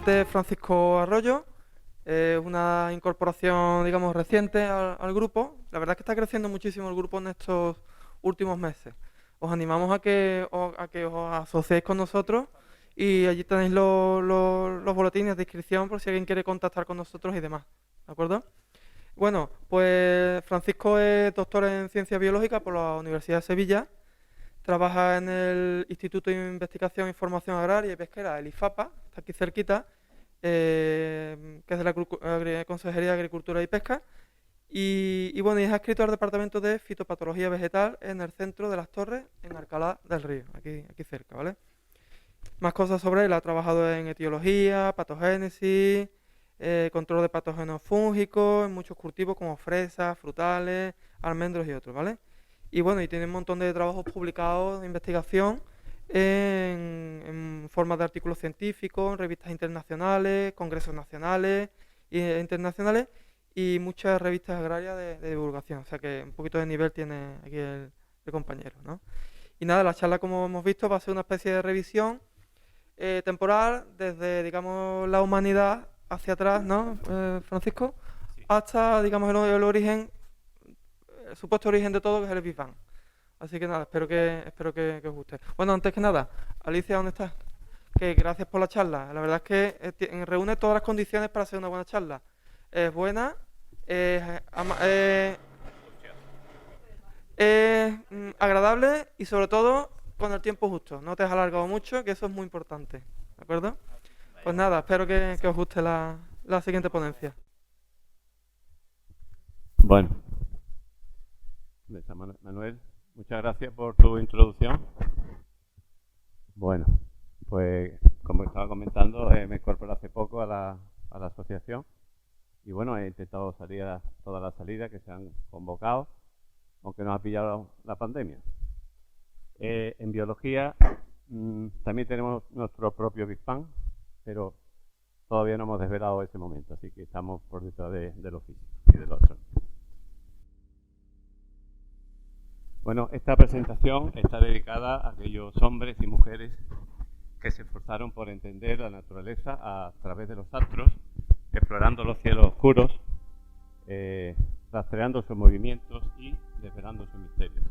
presidente es Francisco Arroyo, es una incorporación, digamos, reciente al grupo. La verdad es que está creciendo muchísimo el grupo en estos últimos meses. Os animamos a que os asociéis con nosotros y allí tenéis los boletines de inscripción por si alguien quiere contactar con nosotros y demás, ¿de acuerdo? Bueno, pues Francisco es doctor en Ciencias Biológicas por la Universidad de Sevilla. Trabaja en el Instituto de Investigación y Formación Agraria y Pesquera, el IFAPA, está aquí cerquita, que es de la Consejería de Agricultura y Pesca. Y bueno, y es adscrito al Departamento de Fitopatología Vegetal en el centro de Las Torres, en Alcalá del Río, aquí cerca, ¿vale? Más cosas sobre él: ha trabajado en etiología, patogénesis, control de patógenos fúngicos, en muchos cultivos como fresas, frutales, almendros y otros, ¿vale? Y bueno, y tiene un montón de trabajos publicados de investigación en forma de artículos científicos, en revistas internacionales, congresos nacionales e internacionales y muchas revistas agrarias de divulgación. O sea que un poquito de nivel tiene aquí el compañero, ¿no? Y nada, la charla, como hemos visto, va a ser una especie de revisión temporal desde, digamos, la humanidad hacia atrás, ¿no, Francisco? Sí. Hasta, digamos, el origen, el supuesto origen de todo, que es el Big Bang. Así que nada, espero que os guste. Bueno, antes que nada, Alicia, ¿dónde estás? Que gracias por la charla. La verdad es que reúne todas las condiciones para hacer una buena charla. Es buena, es agradable y sobre todo con el tiempo justo. No te has alargado mucho, que eso es muy importante. ¿De acuerdo? Pues nada, espero que os guste la siguiente ponencia. Bueno, Manuel, muchas gracias por tu introducción. Bueno, pues como estaba comentando, me incorporé hace poco a la asociación y bueno, he intentado salir a todas las salidas que se han convocado, aunque nos ha pillado la pandemia. En biología también tenemos nuestro propio Big Bang, pero todavía no hemos desvelado ese momento, así que estamos por detrás de lo físico y de lo astronómico. Bueno, esta presentación está dedicada a aquellos hombres y mujeres que se esforzaron por entender la naturaleza a través de los astros, explorando los cielos oscuros, rastreando sus movimientos y desvelando sus misterios,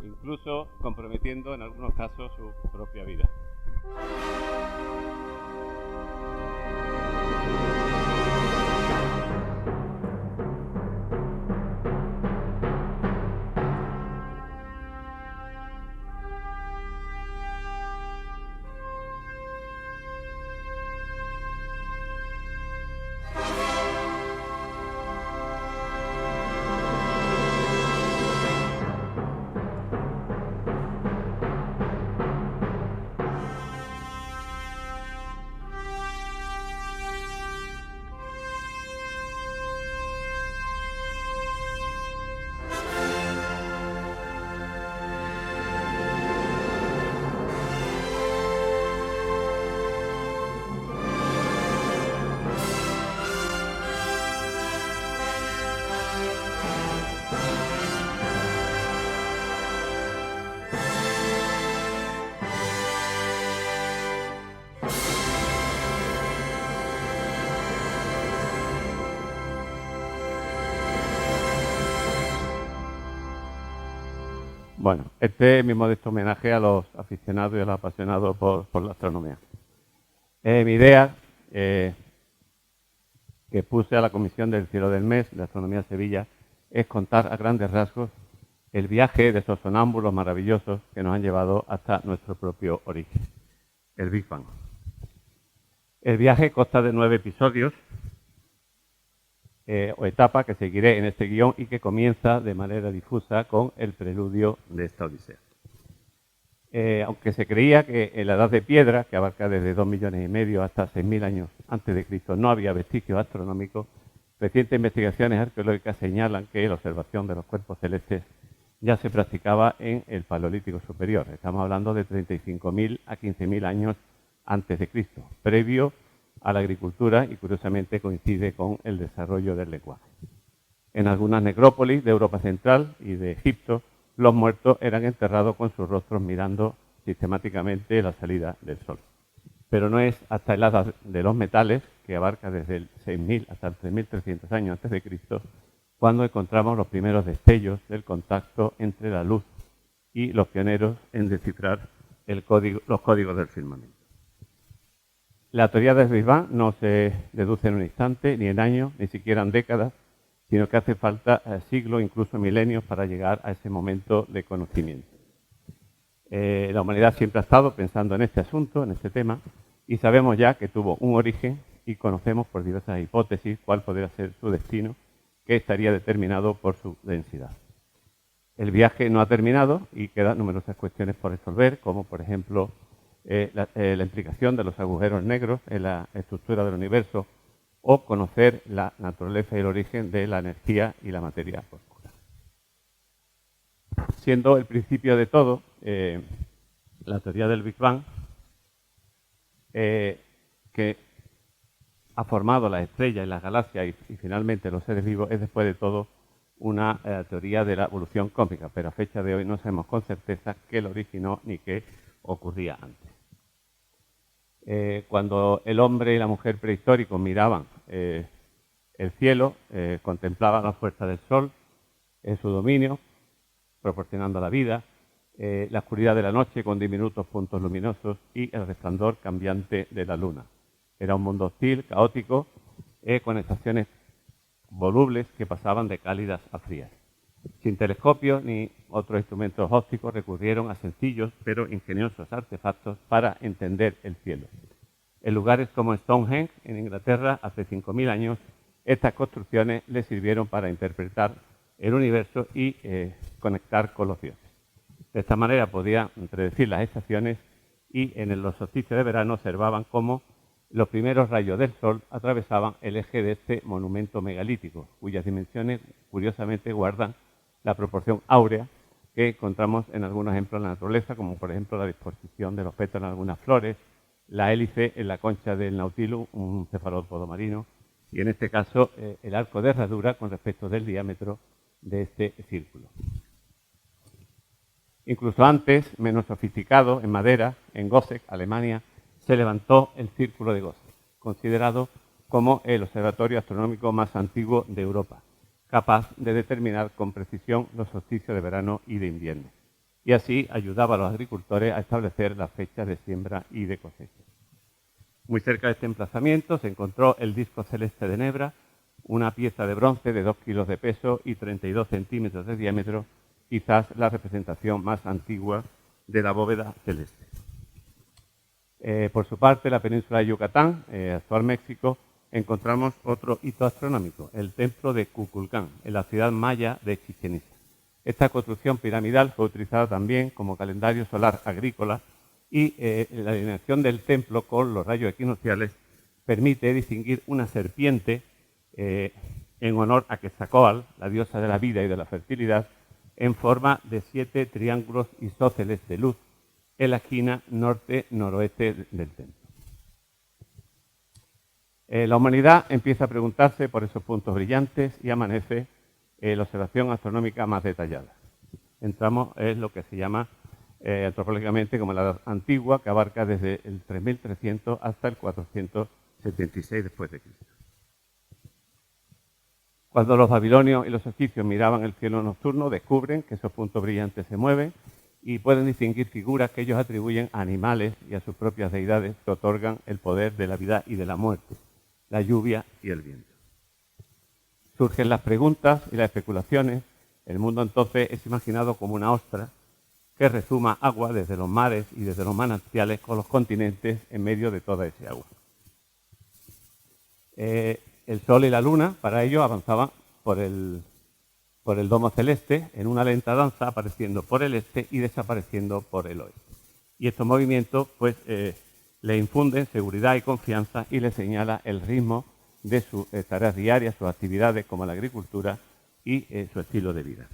incluso comprometiendo en algunos casos su propia vida. Bueno, este es mi modesto homenaje a los aficionados y a los apasionados por la astronomía. Mi idea, que puse a la Comisión del Cielo del Mes de Astronomía Sevilla, es contar a grandes rasgos el viaje de esos sonámbulos maravillosos que nos han llevado hasta nuestro propio origen, el Big Bang. El viaje consta de 9 episodios o etapa que seguiré en este guión y que comienza de manera difusa con el preludio de esta odisea. Aunque se creía que en la Edad de Piedra, que abarca desde 2,5 millones hasta 6.000 años antes de Cristo, no había vestigios astronómicos, recientes investigaciones arqueológicas señalan que la observación de los cuerpos celestes ya se practicaba en el Paleolítico Superior. Estamos hablando de 35.000 a 15.000 años antes de Cristo, previo a la agricultura y curiosamente coincide con el desarrollo del lenguaje. En algunas necrópolis de Europa Central y de Egipto, los muertos eran enterrados con sus rostros mirando sistemáticamente la salida del sol. pero no es hasta el Edad de los metales, que abarca desde el 6000 hasta el 3300 años antes de Cristo, cuando encontramos los primeros destellos del contacto entre la luz y los pioneros en descifrar los códigos del firmamento. La teoría del Big Bang no se deduce en un instante, ni en años, ni siquiera en décadas, sino que hace falta siglos, incluso milenios, para llegar a ese momento de conocimiento. La humanidad siempre ha estado pensando en este asunto, en este tema, y sabemos ya que tuvo un origen y conocemos por diversas hipótesis cuál podría ser su destino, que estaría determinado por su densidad. El viaje no ha terminado y quedan numerosas cuestiones por resolver, como por ejemplo la implicación de los agujeros negros en la estructura del universo o conocer la naturaleza y el origen de la energía y la materia oscura. Siendo el principio de todo, la teoría del Big Bang, que ha formado las estrellas y las galaxias y finalmente los seres vivos, es después de todo una teoría de la evolución cósmica, pero a fecha de hoy no sabemos con certeza qué lo originó ni qué ocurría antes. Cuando el hombre y la mujer prehistóricos miraban el cielo, contemplaban la fuerza del sol en su dominio, proporcionando la vida, la oscuridad de la noche con diminutos puntos luminosos y el resplandor cambiante de la luna. Era un mundo hostil, caótico, con estaciones volubles que pasaban de cálidas a frías. Sin telescopios ni otros instrumentos ópticos recurrieron a sencillos pero ingeniosos artefactos para entender el cielo. En lugares como Stonehenge, en Inglaterra, hace 5000 años, estas construcciones les sirvieron para interpretar el universo y conectar con los dioses. De esta manera podían predecir las estaciones y en los solsticios de verano observaban cómo los primeros rayos del sol atravesaban el eje de este monumento megalítico, cuyas dimensiones curiosamente guardan la proporción áurea que encontramos en algunos ejemplos de la naturaleza, como por ejemplo la disposición de los pétalos en algunas flores, la hélice en la concha del Nautilus, un cefalópodo marino, y en este caso el arco de herradura con respecto del diámetro de este círculo. Incluso antes, menos sofisticado, en madera, en Goseck, Alemania, se levantó el Círculo de Goseck, considerado como el observatorio astronómico más antiguo de Europa, capaz de determinar con precisión los solsticios de verano y de invierno, y así ayudaba a los agricultores a establecer las fechas de siembra y de cosecha. Muy cerca de este emplazamiento se encontró el disco celeste de Nebra, una pieza de bronce de 2 kilos de peso y 32 centímetros de diámetro, quizás la representación más antigua de la bóveda celeste. Por su parte, en la península de Yucatán, actual México, encontramos otro hito astronómico, el templo de Kukulcán, en la ciudad maya de Chichén Itzá. Esta construcción piramidal fue utilizada también como calendario solar agrícola y la alineación del templo con los rayos equinocciales permite distinguir una serpiente en honor a Quetzalcóatl, la diosa de la vida y de la fertilidad, en forma de 7 triángulos isósceles de luz en la esquina norte-noroeste del templo. La humanidad empieza a preguntarse por esos puntos brillantes y amanece la observación astronómica más detallada. Entramos en lo que se llama antropológicamente como la Edad Antigua, que abarca desde el 3300 hasta el 476 después de Cristo. Cuando los babilonios y los egipcios miraban el cielo nocturno, descubren que esos puntos brillantes se mueven y pueden distinguir figuras que ellos atribuyen a animales y a sus propias deidades que otorgan el poder de la vida y de la muerte, la lluvia y el viento. Surgen las preguntas y las especulaciones. El mundo entonces es imaginado como una ostra que rezuma agua desde los mares y desde los manantiales con los continentes en medio de toda ese agua. El Sol y la Luna, para ello, avanzaban por el domo celeste en una lenta danza, apareciendo por el este y desapareciendo por el oeste. Y estos movimientos pues, le infunden seguridad y confianza y le señala el ritmo de sus tareas diarias, sus actividades como la agricultura y su estilo de vida.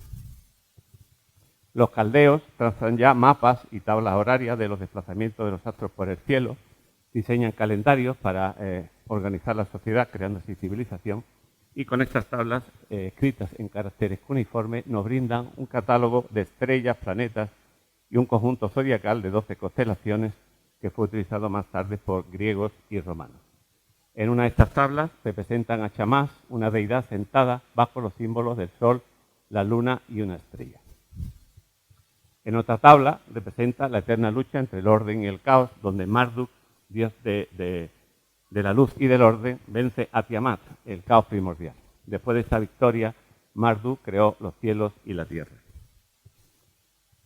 Los caldeos trazan ya mapas y tablas horarias de los desplazamientos de los astros por el cielo, diseñan calendarios para organizar la sociedad, creando así civilización, y con estas tablas escritas en caracteres cuneiformes nos brindan un catálogo de estrellas, planetas y un conjunto zodiacal de 12 constelaciones que fue utilizado más tarde por griegos y romanos. En una de estas tablas representan a Chamás, una deidad sentada bajo los símbolos del sol, la luna y una estrella. En otra tabla representa la eterna lucha entre el orden y el caos, donde Marduk, dios de la luz y del orden, vence a Tiamat, el caos primordial. Después de esta victoria, Marduk creó los cielos y la tierra.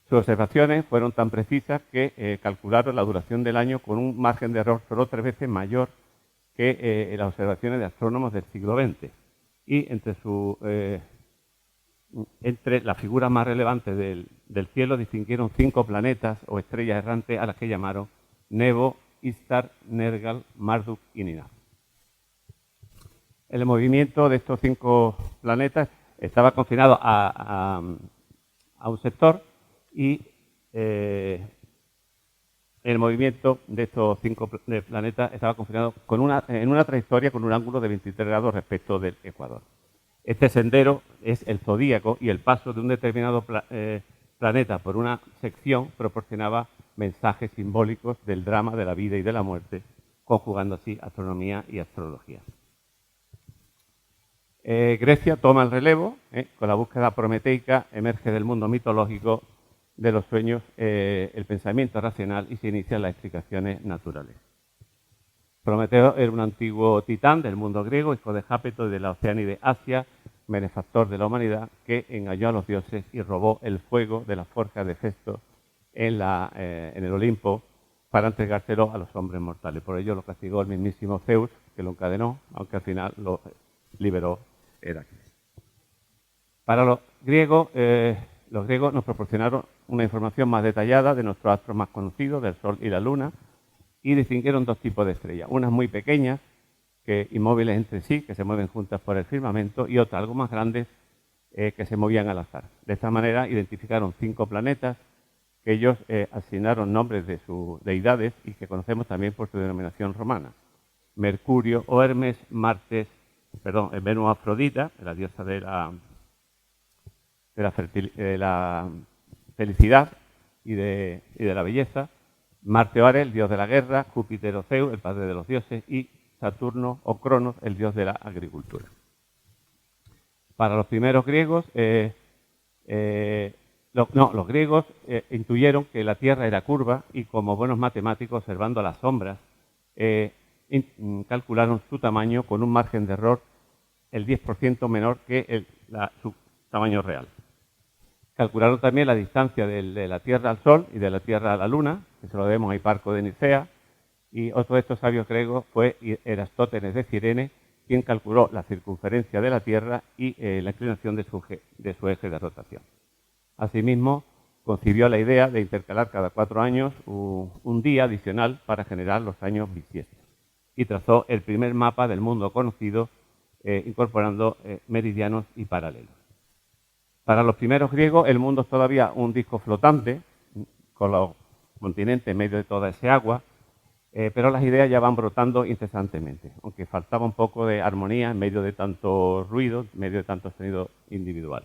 Sus observaciones fueron tan precisas que calcularon la duración del año con un margen de error solo 3 veces mayor que las observaciones de astrónomos del siglo XX. Y entre las figuras más relevantes del cielo distinguieron 5 planetas o estrellas errantes a las que llamaron Nebo, Istar, Nergal, Marduk y Ninah. El movimiento de estos 5 planetas estaba confinado a un sector y el movimiento de estos 5 planetas estaba confinado en una trayectoria con un ángulo de 23 grados respecto del ecuador. Este sendero es el zodíaco y el paso de un determinado planeta por una sección proporcionaba mensajes simbólicos del drama de la vida y de la muerte, conjugando así astronomía y astrología. Grecia toma el relevo, con la búsqueda prometeica emerge del mundo mitológico de los sueños el pensamiento racional y se inician las explicaciones naturales. Prometeo era un antiguo titán del mundo griego, hijo de Jápeto y de la Oceánide Asia, benefactor de la humanidad, que engañó a los dioses y robó el fuego de la forja de Festo en el Olimpo para entregárselo a los hombres mortales. Por ello lo castigó el mismísimo Zeus, que lo encadenó, aunque al final lo liberó Heracles. Para los griegos nos proporcionaron una información más detallada de nuestros astros más conocidos, del Sol y la Luna, y distinguieron 2 tipos de estrellas. Unas muy pequeñas, inmóviles entre sí, que se mueven juntas por el firmamento, y otras algo más grandes, que se movían al azar. De esta manera identificaron 5 planetas que ellos asignaron nombres de sus deidades y que conocemos también por su denominación romana. Mercurio o Hermes, Venus Afrodita, la diosa de la felicidad y de la belleza, Marte o Ares, el dios de la guerra, Júpiter o Zeus, el padre de los dioses, y Saturno o Cronos, el dios de la agricultura. Para los primeros griegos, los griegos intuyeron que la Tierra era curva y como buenos matemáticos, observando las sombras, calcularon su tamaño con un margen de error el 10% menor que su tamaño real. Calcularon también la distancia de la Tierra al Sol y de la Tierra a la Luna, que se lo debemos a Hiparco de Nicea, y otro de estos sabios griegos fue Erastótenes de Cirene, quien calculó la circunferencia de la Tierra y la inclinación de su eje de rotación. Asimismo, concibió la idea de intercalar cada 4 años un día adicional para generar los años bisiestos y trazó el primer mapa del mundo conocido, incorporando meridianos y paralelos. Para los primeros griegos, el mundo es todavía un disco flotante, con los continentes en medio de toda ese agua, pero las ideas ya van brotando incesantemente, aunque faltaba un poco de armonía en medio de tanto ruido, en medio de tanto sonido individual.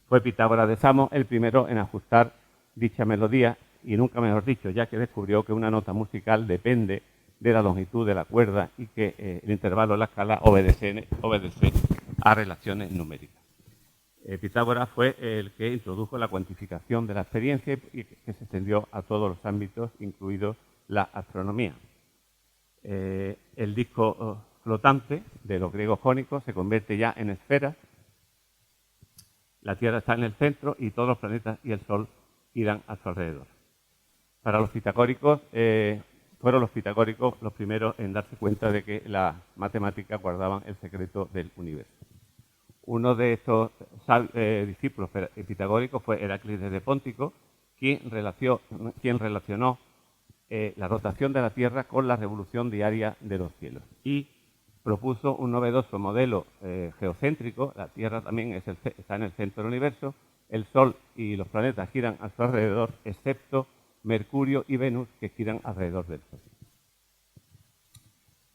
Fue Pitágoras de Samos el primero en ajustar dicha melodía, y nunca mejor dicho, ya que descubrió que una nota musical depende de la longitud de la cuerda y que el intervalo de la escala obedece a relaciones numéricas. Pitágoras fue el que introdujo la cuantificación de la experiencia y que se extendió a todos los ámbitos, incluido la astronomía. El disco flotante de los griegos jónicos se convierte ya en esfera. La Tierra está en el centro y todos los planetas y el Sol giran a su alrededor. Para los pitagóricos, fueron los pitagóricos los primeros en darse cuenta de que las matemáticas guardaban el secreto del universo. Uno de estos discípulos pitagóricos fue Heráclides de Póntico, quien relacionó la rotación de la Tierra con la revolución diaria de los cielos y propuso un novedoso modelo geocéntrico. La Tierra también está en el centro del universo, el Sol y los planetas giran a su alrededor, excepto Mercurio y Venus, que giran alrededor del Sol.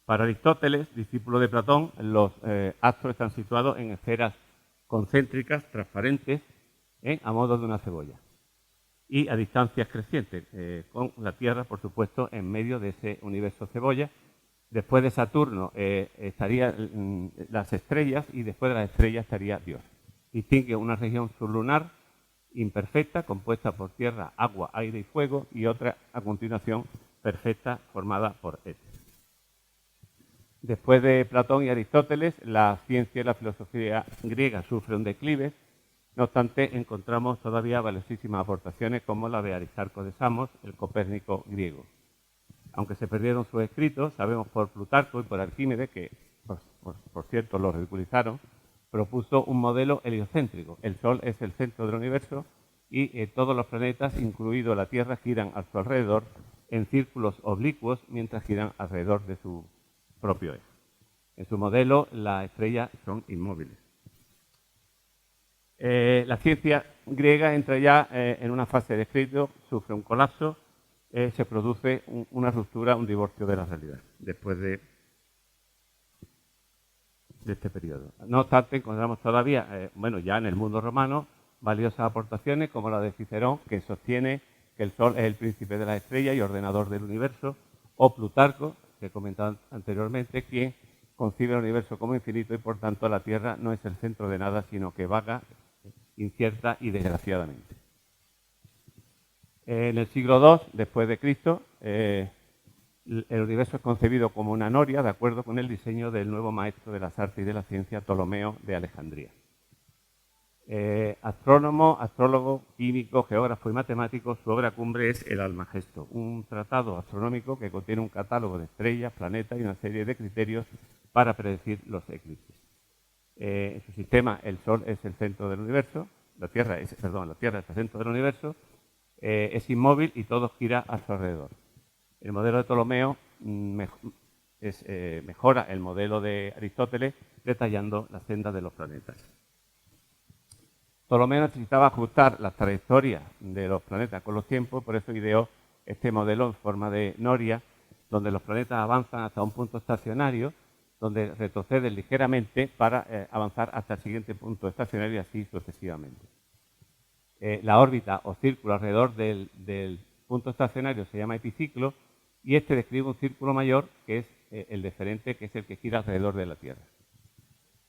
Para Aristóteles, discípulo de Platón, los astros están situados en esferas concéntricas, transparentes, a modo de una cebolla. y a distancias crecientes, con la Tierra, por supuesto, en medio de ese universo cebolla. Después de Saturno estarían las estrellas y después de las estrellas estaría Dios. Distingue una región sublunar imperfecta, compuesta por tierra, agua, aire y fuego, y otra, a continuación, perfecta, formada por éter. Después de Platón y Aristóteles, la ciencia y la filosofía griega sufren un declive. No obstante, encontramos todavía valiosísimas aportaciones como la de Aristarco de Samos, el Copérnico griego. Aunque se perdieron sus escritos, sabemos por Plutarco y por Arquímedes, que por cierto lo ridiculizaron, propuso un modelo heliocéntrico. El Sol es el centro del universo y todos los planetas, incluido la Tierra, giran a su alrededor en círculos oblicuos mientras giran alrededor de su propio eje. En su modelo, las estrellas son inmóviles. La ciencia griega entra ya en una fase de escrito, sufre un colapso, se produce una ruptura, un divorcio de la realidad, después de este periodo. No obstante, encontramos todavía, ya en el mundo romano, valiosas aportaciones como la de Cicerón, que sostiene que el Sol es el príncipe de las estrellas y ordenador del universo, o Plutarco, que he comentado anteriormente, quien concibe el universo como infinito y por tanto la Tierra no es el centro de nada, sino que vaga, incierta y desgraciadamente. En el siglo II, después de Cristo, el universo es concebido como una noria, de acuerdo con el diseño del nuevo maestro de las artes y de la ciencia, Ptolomeo de Alejandría. Astrónomo, astrólogo, químico, geógrafo y matemático, su obra cumbre es el Almagesto, un tratado astronómico que contiene un catálogo de estrellas, planetas y una serie de criterios para predecir los eclipses. En su sistema, el Sol es el centro del universo, la Tierra es el centro del universo, es inmóvil y todo gira a su alrededor. El modelo de Ptolomeo mejora el modelo de Aristóteles, detallando la senda de los planetas. Ptolomeo necesitaba ajustar las trayectorias de los planetas con los tiempos, por eso ideó este modelo en forma de noria, donde los planetas avanzan hasta un punto estacionario, donde retroceden ligeramente para avanzar hasta el siguiente punto estacionario y así sucesivamente. La órbita o círculo alrededor del punto estacionario se llama epiciclo y este describe un círculo mayor que es el deferente, que es el que gira alrededor de la Tierra.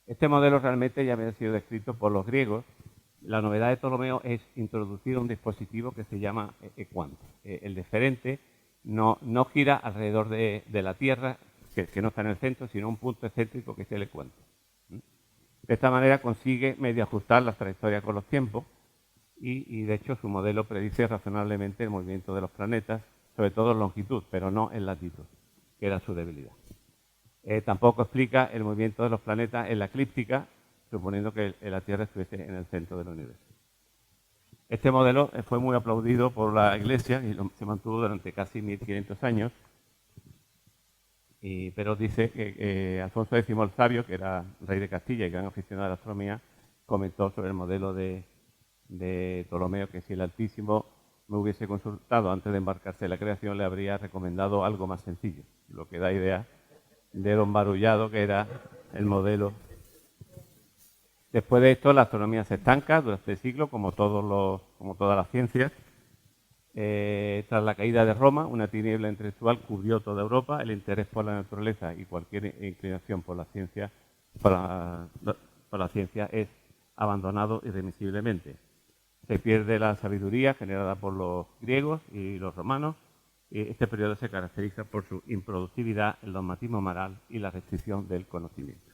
Este modelo realmente ya había sido descrito por los griegos. La novedad de Ptolomeo es introducir un dispositivo que se llama ecuante. El deferente no gira alrededor de la Tierra, que no está en el centro, sino un punto excéntrico que es el ecuante. De esta manera consigue medio ajustar las trayectorias con los tiempos y de hecho su modelo predice razonablemente el movimiento de los planetas, sobre todo en longitud, pero no en latitud, que era su debilidad. Tampoco explica el movimiento de los planetas en la eclíptica, suponiendo que la Tierra estuviese en el centro del universo. Este modelo fue muy aplaudido por la Iglesia y se mantuvo durante casi 1500 años, pero dice que Alfonso X el Sabio, que era rey de Castilla y gran aficionado a la astronomía, comentó sobre el modelo de Ptolomeo que si el Altísimo me hubiese consultado antes de embarcarse en la creación, le habría recomendado algo más sencillo, lo que da idea de lo embarullado que era el modelo. Después de esto, la astronomía se estanca durante el siglo, como todas las ciencias. Tras la caída de Roma, una tiniebla intelectual cubrió toda Europa. El interés por la naturaleza y cualquier inclinación por la ciencia es abandonado irremisiblemente. Se pierde la sabiduría generada por los griegos y los romanos. Este periodo se caracteriza por su improductividad, el dogmatismo moral y la restricción del conocimiento.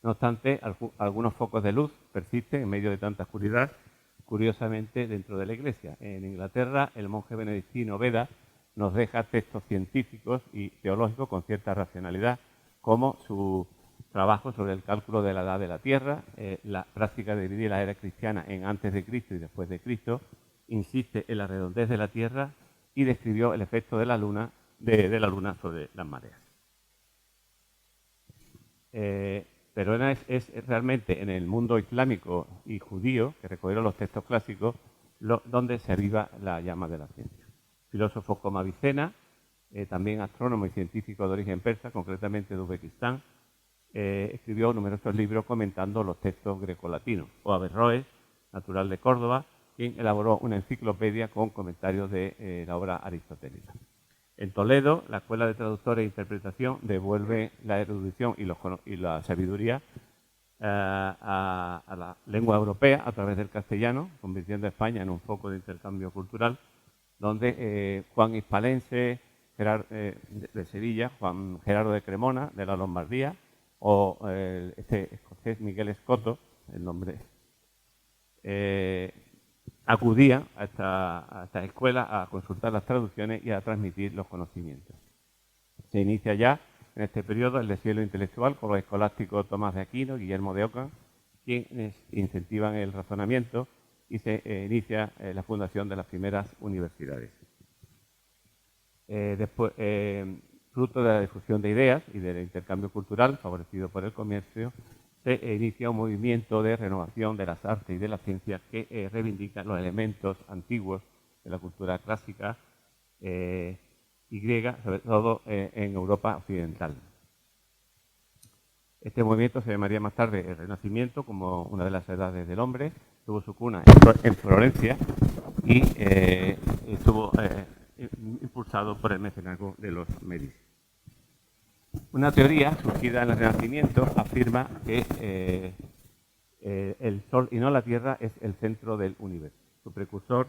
No obstante, algunos focos de luz persisten en medio de tanta oscuridad, curiosamente dentro de la Iglesia. En Inglaterra, el monje benedictino Beda nos deja textos científicos y teológicos con cierta racionalidad, como su trabajo sobre el cálculo de la edad de la Tierra, la práctica de dividir la era cristiana en antes de Cristo y después de Cristo, insiste en la redondez de la Tierra y describió el efecto de la Luna sobre las mareas. Pero es realmente en el mundo islámico y judío, que recogieron los textos clásicos, donde se aviva la llama de la ciencia. Filósofos como Avicena, también astrónomo y científico de origen persa, concretamente de Uzbekistán, escribió numerosos libros comentando los textos grecolatinos. O Averroes, natural de Córdoba, quien elaboró una enciclopedia con comentarios de la obra aristotélica. En Toledo, la Escuela de Traductores e Interpretación devuelve la erudición y la sabiduría a la lengua europea a través del castellano, convirtiendo a España en un foco de intercambio cultural, donde Juan Hispalense de Sevilla, Juan Gerardo de Cremona, de la Lombardía, o este escocés Miguel Escoto, el nombre, acudía a esta escuela a consultar las traducciones y a transmitir los conocimientos. Se inicia ya en este periodo el deshielo intelectual con los escolásticos Tomás de Aquino y Guillermo de Ockham, quienes incentivan el razonamiento, y se inicia la fundación de las primeras universidades. Después, fruto de la difusión de ideas y del intercambio cultural favorecido por el comercio, se inicia un movimiento de renovación de las artes y de las ciencias que reivindican los elementos antiguos de la cultura clásica y griega, sobre todo en Europa occidental. Este movimiento se llamaría más tarde el Renacimiento, como una de las edades del hombre. Tuvo su cuna en Florencia y estuvo impulsado por el mecenazgo de los Medici. Una teoría surgida en el Renacimiento afirma que el Sol y no la Tierra es el centro del universo. Su precursor,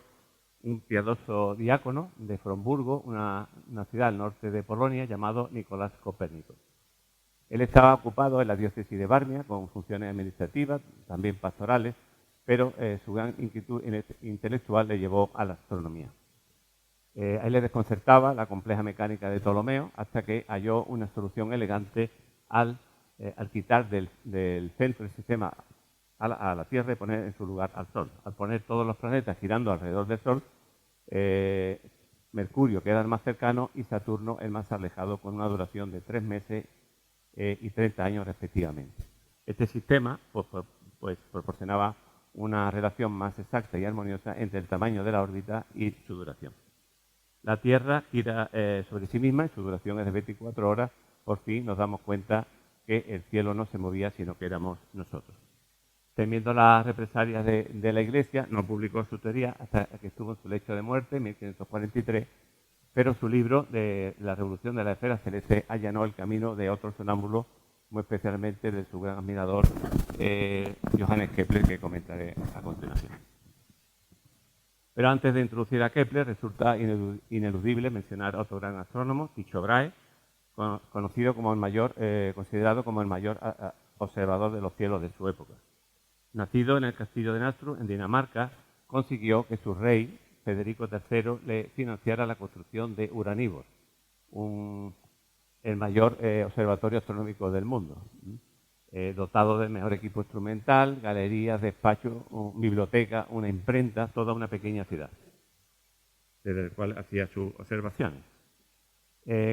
un piadoso diácono de Fromburgo, una ciudad al norte de Polonia, llamado Nicolás Copérnico. Él estaba ocupado en la diócesis de Varmia con funciones administrativas, también pastorales, pero su gran inquietud intelectual le llevó a la astronomía. A él le desconcertaba la compleja mecánica de Ptolomeo hasta que halló una solución elegante al quitar del centro del sistema a la Tierra y poner en su lugar al Sol. Al poner todos los planetas girando alrededor del Sol, Mercurio queda el más cercano y Saturno el más alejado, con una duración de 3 meses y 30 años respectivamente. Este sistema pues proporcionaba una relación más exacta y armoniosa entre el tamaño de la órbita y su duración. La Tierra gira sobre sí misma y su duración es de 24 horas. Por fin nos damos cuenta que el cielo no se movía, sino que éramos nosotros. Temiendo las represalias de la Iglesia, no publicó su teoría hasta que estuvo en su lecho de muerte, en 1543, pero su libro de La Revolución de la Esfera Celeste allanó el camino de otros sonámbulos, muy especialmente de su gran admirador, Johannes Kepler, que comentaré a continuación. Pero antes de introducir a Kepler, resulta ineludible mencionar a otro gran astrónomo, Tycho Brahe, conocido como considerado como el mayor observador de los cielos de su época. Nacido en el castillo de Nassau, en Dinamarca, consiguió que su rey, Federico III, le financiara la construcción de Uraniborg, el mayor observatorio astronómico del mundo, dotado del mejor equipo instrumental, galerías, despachos, biblioteca, una imprenta, toda una pequeña ciudad, desde el cual hacía sus observaciones.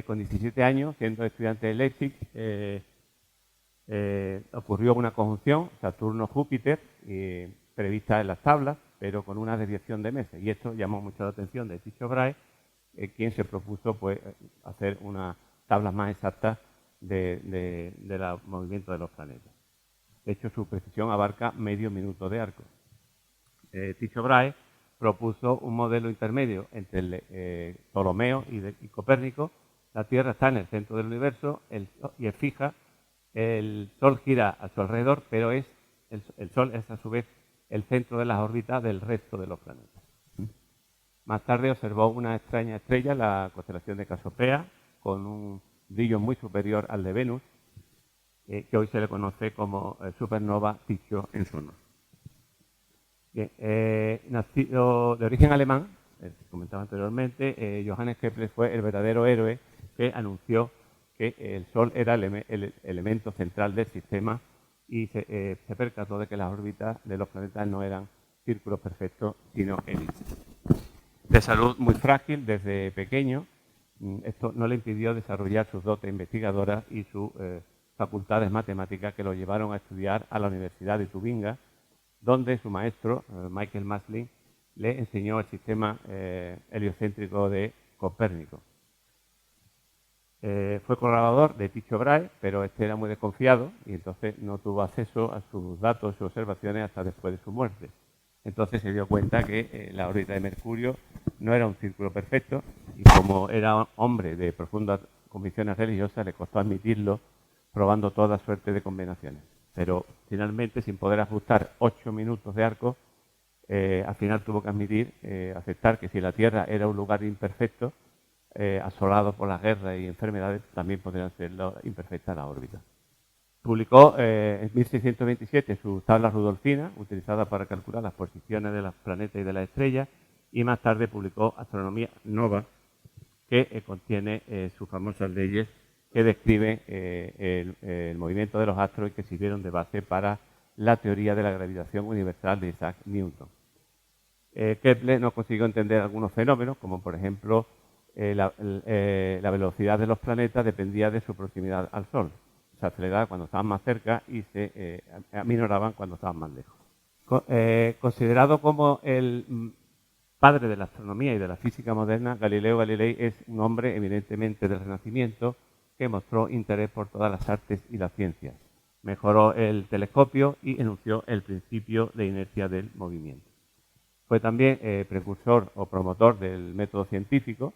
Con 17 años, siendo estudiante de Leipzig, ocurrió una conjunción Saturno-Júpiter prevista en las tablas, pero con una desviación de meses, y esto llamó mucho la atención de Tycho Brahe, quien se propuso pues hacer unas tablas más exactas del movimiento de los planetas. De hecho, su precisión abarca medio minuto de arco. Tycho Brahe propuso un modelo intermedio entre Ptolomeo y Copérnico. La Tierra está en el centro del universo y es fija. El Sol gira a su alrededor, pero el Sol es a su vez el centro de las órbitas del resto de los planetas. Más tarde observó una extraña estrella, la constelación de Cassiopeia, con un brillo muy superior al de Venus, que hoy se le conoce como supernova Tycho en su honor. Nacido de origen alemán, comentaba anteriormente, Johannes Kepler fue el verdadero héroe que anunció que el Sol era el elemento central del sistema y se percató de que las órbitas de los planetas no eran círculos perfectos, sino elipses. De salud muy frágil desde pequeño, esto no le impidió desarrollar sus dotes investigadoras y sus facultades matemáticas, que lo llevaron a estudiar a la Universidad de Tubinga, donde su maestro, Michael Maslin, le enseñó el sistema heliocéntrico de Copérnico. Fue colaborador de Tycho Brahe, pero este era muy desconfiado y entonces no tuvo acceso a sus datos y observaciones hasta después de su muerte. Entonces se dio cuenta que la órbita de Mercurio no era un círculo perfecto y como era hombre de profundas convicciones religiosas, le costó admitirlo, probando toda suerte de combinaciones. Pero finalmente, sin poder ajustar 8 minutos de arco, al final tuvo que admitir, aceptar que si la Tierra era un lugar imperfecto, asolado por las guerras y enfermedades, también podrían ser imperfectas la órbita. Publicó en 1627 su tabla rudolfina, utilizada para calcular las posiciones de los planetas y de las estrellas, y más tarde publicó Astronomía Nova, que contiene sus famosas leyes que describen el movimiento de los astros y que sirvieron de base para la teoría de la gravitación universal de Isaac Newton. Kepler no consiguió entender algunos fenómenos, como por ejemplo la velocidad de los planetas dependía de su proximidad al Sol. Se aceleraba cuando estaban más cerca y se aminoraban cuando estaban más lejos. Considerado como el padre de la astronomía y de la física moderna, Galileo Galilei es un hombre eminentemente del Renacimiento que mostró interés por todas las artes y las ciencias. Mejoró el telescopio y enunció el principio de inercia del movimiento. Fue también precursor o promotor del método científico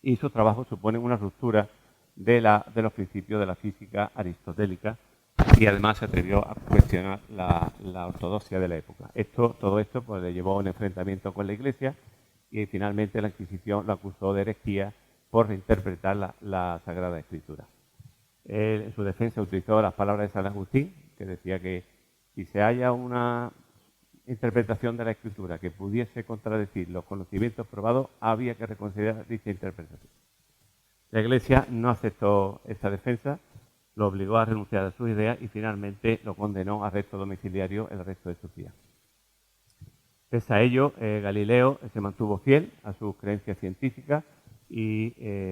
y sus trabajos suponen una ruptura de los principios de la física aristotélica y además se atrevió a cuestionar la ortodoxia de la época. Todo esto pues, le llevó a un enfrentamiento con la Iglesia y finalmente la Inquisición lo acusó de herejía por reinterpretar la Sagrada Escritura. Él, en su defensa, utilizó las palabras de San Agustín, que decía que si se halla una interpretación de la Escritura que pudiese contradecir los conocimientos probados, había que reconsiderar dicha interpretación. La Iglesia no aceptó esta defensa, lo obligó a renunciar a sus ideas y finalmente lo condenó a arresto domiciliario el resto de sus días. Pese a ello, Galileo se mantuvo fiel a sus creencias científicas y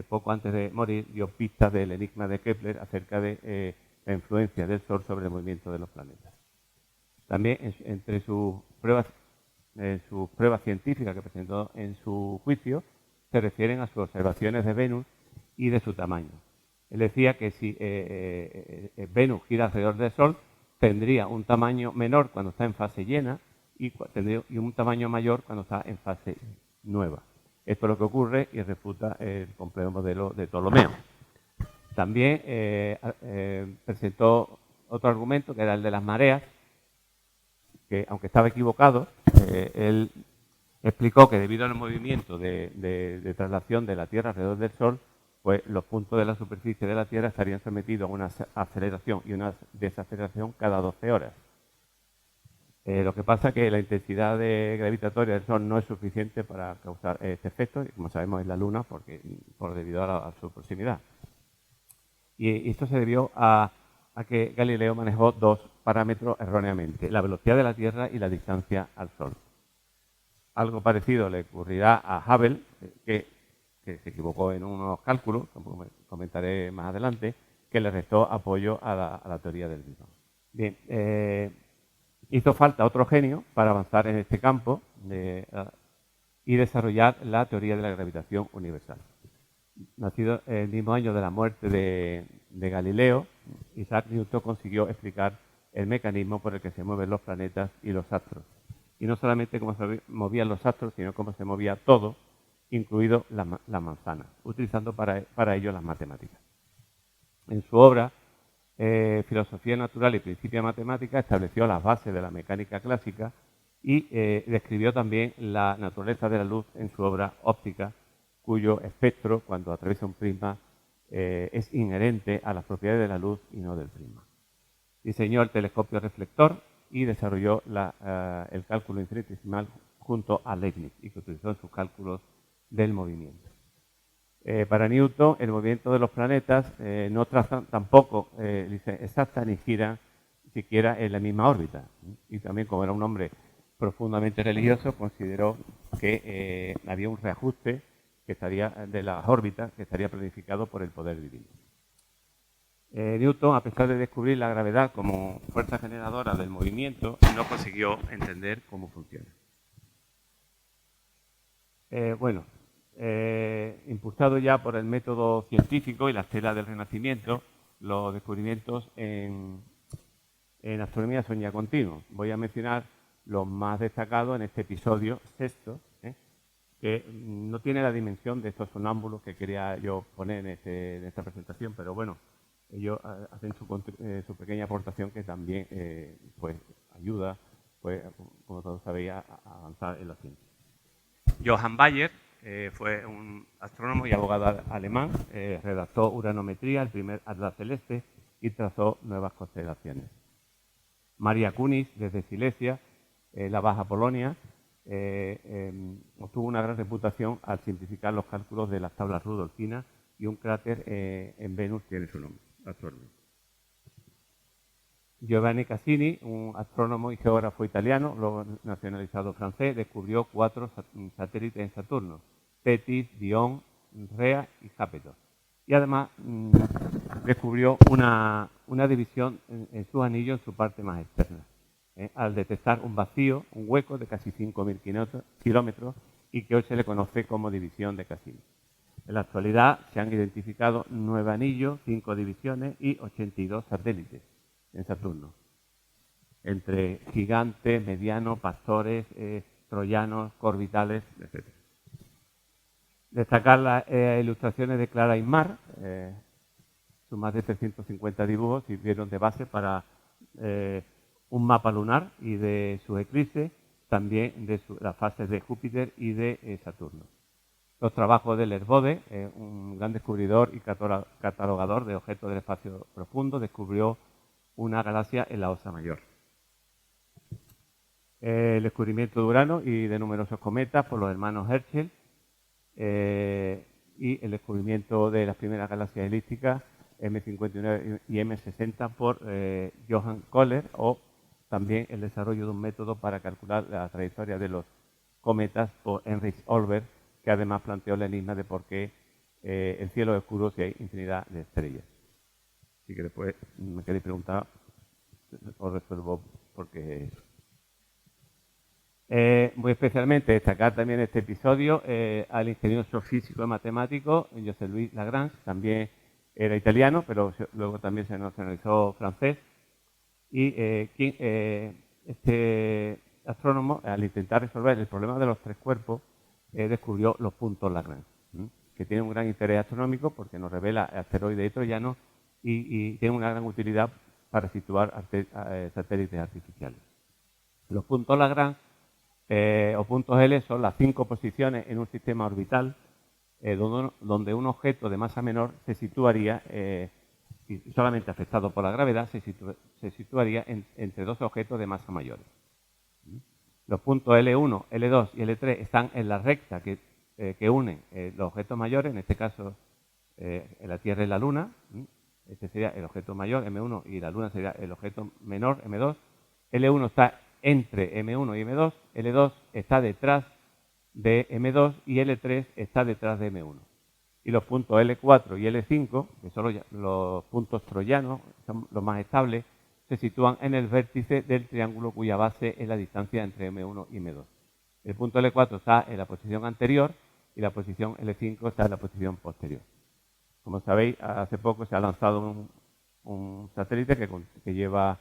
poco antes de morir dio pistas del enigma de Kepler acerca de la influencia del Sol sobre el movimiento de los planetas. También entre sus pruebas científicas que presentó en su juicio se refieren a sus observaciones de Venus y de su tamaño. Él decía que si Venus gira alrededor del Sol, tendría un tamaño menor cuando está en fase llena y un tamaño mayor cuando está en fase nueva. Esto es lo que ocurre y refuta el complejo modelo de Ptolomeo. También presentó otro argumento que era el de las mareas, que aunque estaba equivocado, él explicó que debido al movimiento de traslación de la Tierra alrededor del Sol, pues los puntos de la superficie de la Tierra estarían sometidos a una aceleración y una desaceleración cada 12 horas. Lo que pasa es que la intensidad gravitatoria del Sol no es suficiente para causar este efecto, y como sabemos es la Luna debido a su proximidad. Y esto se debió a que Galileo manejó dos parámetros erróneamente, la velocidad de la Tierra y la distancia al Sol. Algo parecido le ocurrirá a Hubble, que se equivocó en unos cálculos, como comentaré más adelante, que le restó apoyo a la teoría del Big Bang. Bien, hizo falta otro genio para avanzar en este campo y desarrollar la teoría de la gravitación universal. Nacido el mismo año de la muerte de Galileo, Isaac Newton consiguió explicar el mecanismo por el que se mueven los planetas y los astros. Y no solamente cómo se movían los astros, sino cómo se movía todo, incluido la manzana, utilizando para ello las matemáticas. En su obra, Filosofía Natural y Principia Matemática, estableció las bases de la mecánica clásica y describió también la naturaleza de la luz en su obra Óptica, cuyo espectro, cuando atraviesa un prisma, es inherente a las propiedades de la luz y no del prisma. Diseñó el telescopio reflector y desarrolló el cálculo infinitesimal junto a Leibniz y que utilizó en sus cálculos del movimiento. Para Newton, el movimiento de los planetas no trazan tampoco exacta ni giran siquiera en la misma órbita. Y también, como era un hombre profundamente religioso, consideró que había un reajuste de las órbitas que estaría planificado por el poder divino. Newton, a pesar de descubrir la gravedad como fuerza generadora del movimiento, no consiguió entender cómo funciona. Impulsado ya por el método científico y la estela del Renacimiento, los descubrimientos en astronomía son ya continuos. Voy a mencionar los más destacados en este episodio sexto, que no tiene la dimensión de estos sonámbulos que quería yo poner en esta presentación, pero bueno, ellos hacen su pequeña aportación que también pues ayuda, pues, como todos sabéis, a avanzar en la ciencia. Johann Bayer fue un astrónomo y abogado alemán, redactó Uranometría, el primer atlas celeste, y trazó nuevas constelaciones. Maria Kunis, desde Silesia, la Baja Polonia, obtuvo una gran reputación al simplificar los cálculos de las tablas rudolfinas, y un cráter en Venus tiene su nombre actualmente. Giovanni Cassini, un astrónomo y geógrafo italiano, luego nacionalizado francés, descubrió 4 satélites en Saturno: Tetis, Dione, Rhea y Jápeto. Y además descubrió una división en su anillo en su parte más externa, al detectar un vacío, un hueco de casi 5.000 kilómetros, y que hoy se le conoce como división de Cassini. En la actualidad se han identificado 9 anillos, 5 divisiones y 82 satélites en Saturno, entre gigantes, medianos, pastores, troyanos, orbitales, etc. Destacar las ilustraciones de Clara Aymar. Sus más de 350 dibujos sirvieron de base para un mapa lunar y de sus eclipses, también de las fases de Júpiter y de Saturno. Los trabajos de Lerner Bode, un gran descubridor y catalogador de objetos del espacio profundo, descubrió una galaxia en la Osa Mayor. El descubrimiento de Urano y de numerosos cometas por los hermanos Herschel, y el descubrimiento de las primeras galaxias elípticas M59 y M60 por Johann Kohler, o también el desarrollo de un método para calcular la trayectoria de los cometas por Heinrich Olbers, que además planteó el enigma de por qué el cielo es oscuro si hay infinidad de estrellas. Así que después me queréis preguntar, os resuelvo por qué es eso. Voy especialmente a destacar también este episodio al ingenioso físico y matemático José Luis Lagrange. También era italiano, pero luego también se nacionalizó francés. Y este astrónomo, al intentar resolver el problema de los 3 cuerpos, descubrió los puntos Lagrange, que tienen un gran interés astronómico porque nos revela asteroides y troyanos, y tienen una gran utilidad para situar satélites artificiales. Los puntos Lagrange o puntos L son las 5 posiciones en un sistema orbital donde un objeto de masa menor se situaría, y solamente afectado por la gravedad, se situaría entre 2 objetos de masa mayores. Los puntos L1, L2 y L3 están en la recta que unen los objetos mayores, en este caso la Tierra y la Luna. Este sería el objeto mayor, M1, y la Luna sería el objeto menor, M2. L1 está entre M1 y M2, L2 está detrás de M2 y L3 está detrás de M1. Y los puntos L4 y L5, que son los puntos troyanos, son los más estables, se sitúan en el vértice del triángulo cuya base es la distancia entre M1 y M2. El punto L4 está en la posición anterior y la posición L5 está en la posición posterior. Como sabéis, hace poco se ha lanzado un satélite que lleva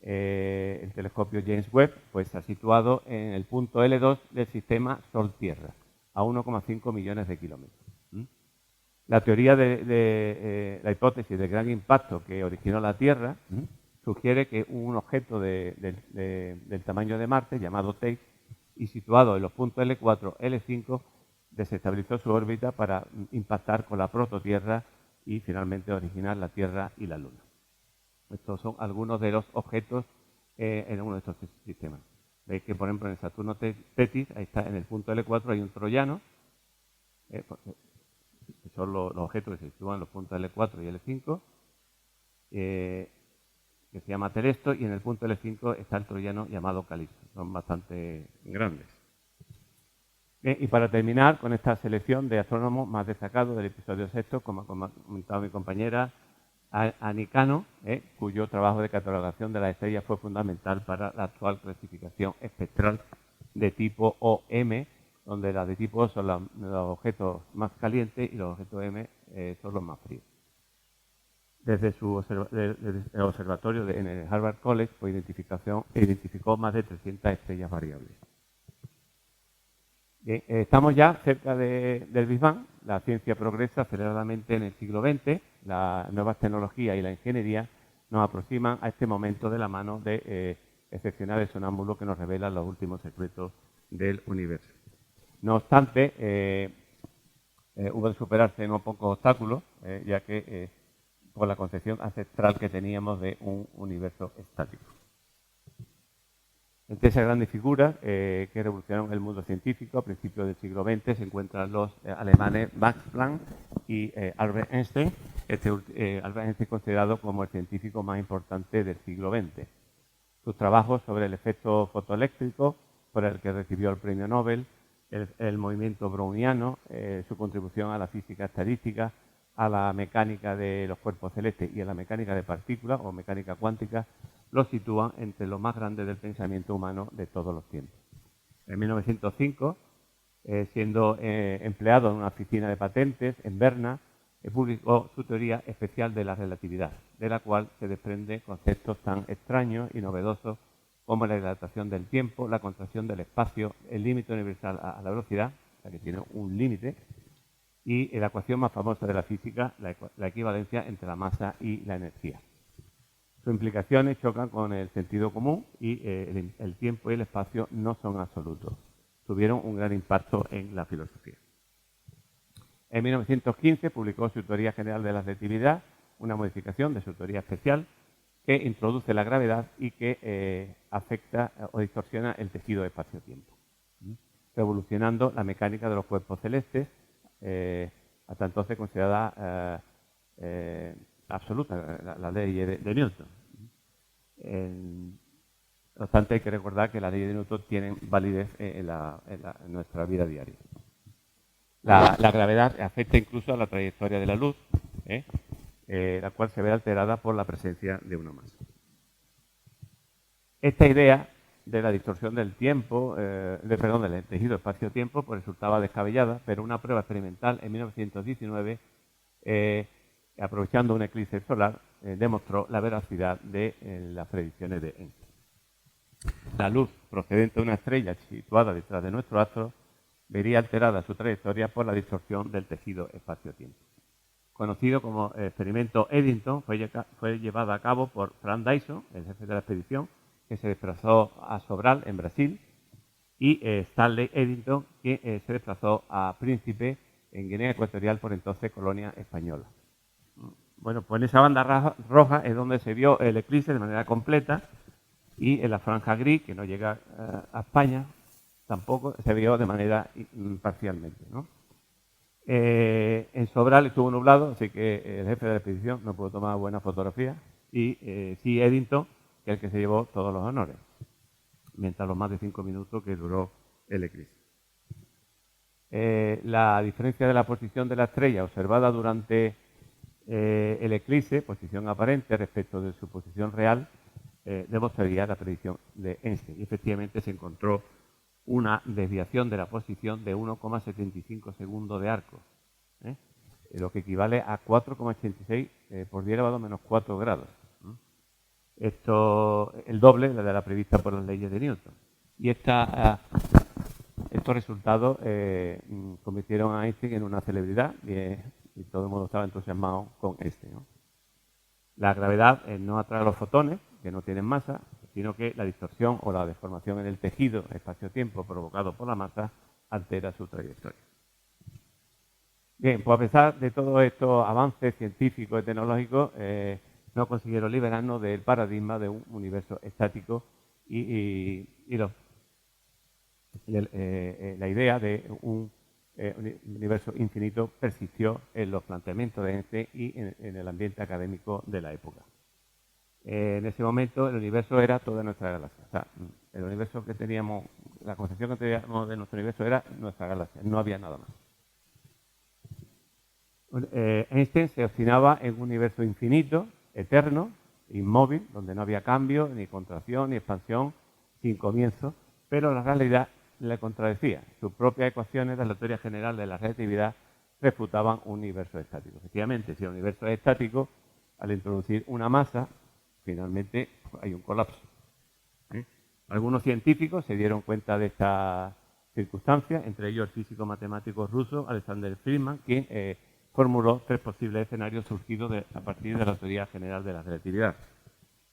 el telescopio James Webb, pues se ha situado en el punto L2 del sistema Sol-Tierra, a 1,5 millones de kilómetros. La teoría de la hipótesis del gran impacto que originó la Tierra sugiere que un objeto del tamaño de Marte, llamado TEIS, y situado en los puntos L4, L5, desestabilizó su órbita para impactar con la prototierra y finalmente originar la Tierra y la Luna. Estos son algunos de los objetos en uno de estos sistemas. Veis que, por ejemplo, en el Saturno Tetis, ahí está, en el punto L4 hay un troyano, que son los objetos que se sitúan en los puntos L4 y L5, que se llama Telesto, y en el punto L5 está el troyano llamado Calisto. Son bastante grandes. Bien, y para terminar con esta selección de astrónomos más destacados del episodio sexto, como ha comentado mi compañera Annie Cano, cuyo trabajo de catalogación de las estrellas fue fundamental para la actual clasificación espectral de tipo OM, donde las de tipo O son los objetos más calientes y los objetos M son los más fríos. Desde desde el observatorio en el Harvard College, pues identificó más de 300 estrellas variables. Bien, estamos ya cerca del Big Bang. La ciencia progresa aceleradamente en el siglo XX. Las nuevas tecnologías y la ingeniería nos aproximan a este momento de la mano de excepcionales sonámbulos que nos revelan los últimos secretos del universo. No obstante, hubo de superarse unos pocos obstáculos, ya que por la concepción ancestral que teníamos de un universo estático. Entre esas grandes figuras que revolucionaron el mundo científico a principios del siglo XX se encuentran los alemanes Max Planck y Albert Einstein. Albert Einstein considerado como el científico más importante del siglo XX. Sus trabajos sobre el efecto fotoeléctrico, por el que recibió el premio Nobel, el movimiento browniano, su contribución a la física estadística, a la mecánica de los cuerpos celestes y a la mecánica de partículas o mecánica cuántica, lo sitúan entre los más grandes del pensamiento humano de todos los tiempos. En 1905, siendo empleado en una oficina de patentes en Berna, publicó su teoría especial de la relatividad, de la cual se desprenden conceptos tan extraños y novedosos como la dilatación del tiempo, la contracción del espacio, el límite universal a la velocidad, o sea que tiene un límite, y la ecuación más famosa de la física, la equivalencia entre la masa y la energía. Sus implicaciones chocan con el sentido común y el tiempo y el espacio no son absolutos. Tuvieron un gran impacto en la filosofía. En 1915 publicó su teoría general de la relatividad, una modificación de su teoría especial que introduce la gravedad y que afecta o distorsiona el tejido de espacio-tiempo, revolucionando la mecánica de los cuerpos celestes, hasta entonces considerada absoluta, la ley de Newton. No obstante, hay que recordar que las leyes de Newton tienen validez en nuestra vida diaria. La gravedad afecta incluso a la trayectoria de la luz, la cual se ve alterada por la presencia de una masa. Esta idea de la distorsión del tiempo, del tejido espacio-tiempo, pues resultaba descabellada, pero una prueba experimental en 1919, aprovechando un eclipse solar, demostró la veracidad de las predicciones de Einstein. La luz procedente de una estrella situada detrás de nuestro astro vería alterada su trayectoria por la distorsión del tejido espacio-tiempo. Conocido como experimento Eddington, fue llevado a cabo por Frank Dyson, el jefe de la expedición, que se desplazó a Sobral, en Brasil, y Stanley Eddington, que se desplazó a Príncipe, en Guinea Ecuatorial, por entonces colonia española. Bueno, pues en esa banda roja es donde se vio el eclipse de manera completa, y en la franja gris, que no llega a España, tampoco se vio de manera parcialmente, ¿no? En Sobral estuvo nublado, así que el jefe de la expedición no pudo tomar buenas fotografías, y sí Eddington, que es el que se llevó todos los honores, mientras los más de 5 minutos que duró el eclipse. La diferencia de la posición de la estrella observada durante el eclipse, posición aparente respecto de su posición real, demostraría la predicción de Einstein. Y efectivamente se encontró una desviación de la posición de 1,75 segundos de arco, lo que equivale a 4,86 por 10 elevado a menos 4 grados. Esto, el doble de la prevista por las leyes de Newton. Y estos resultados convirtieron a Einstein en una celebridad y todo el mundo estaba entusiasmado con Einstein, ¿no? La gravedad no atrae a los fotones, que no tienen masa, sino que la distorsión o la deformación en el tejido espacio-tiempo provocado por la masa altera su trayectoria. Bien, pues a pesar de todos estos avances científicos y tecnológicos, no consiguieron liberarnos del paradigma de un universo estático y la idea de un universo infinito persistió en los planteamientos de Einstein y en el ambiente académico de la época. En ese momento el universo era toda nuestra galaxia. O sea, el universo que teníamos, la concepción que teníamos de nuestro universo era nuestra galaxia, no había nada más. Einstein se obstinaba en un universo infinito, eterno, inmóvil, donde no había cambio, ni contracción, ni expansión, sin comienzo, pero la realidad le contradecía. Sus propias ecuaciones de la teoría general de la relatividad refutaban un universo estático. Efectivamente, si el universo es estático, al introducir una masa, finalmente hay un colapso. Algunos científicos se dieron cuenta de esta circunstancia, entre ellos el físico matemático ruso Alexander Friedman, quien formuló 3 posibles escenarios surgidos a partir de la teoría general de la relatividad.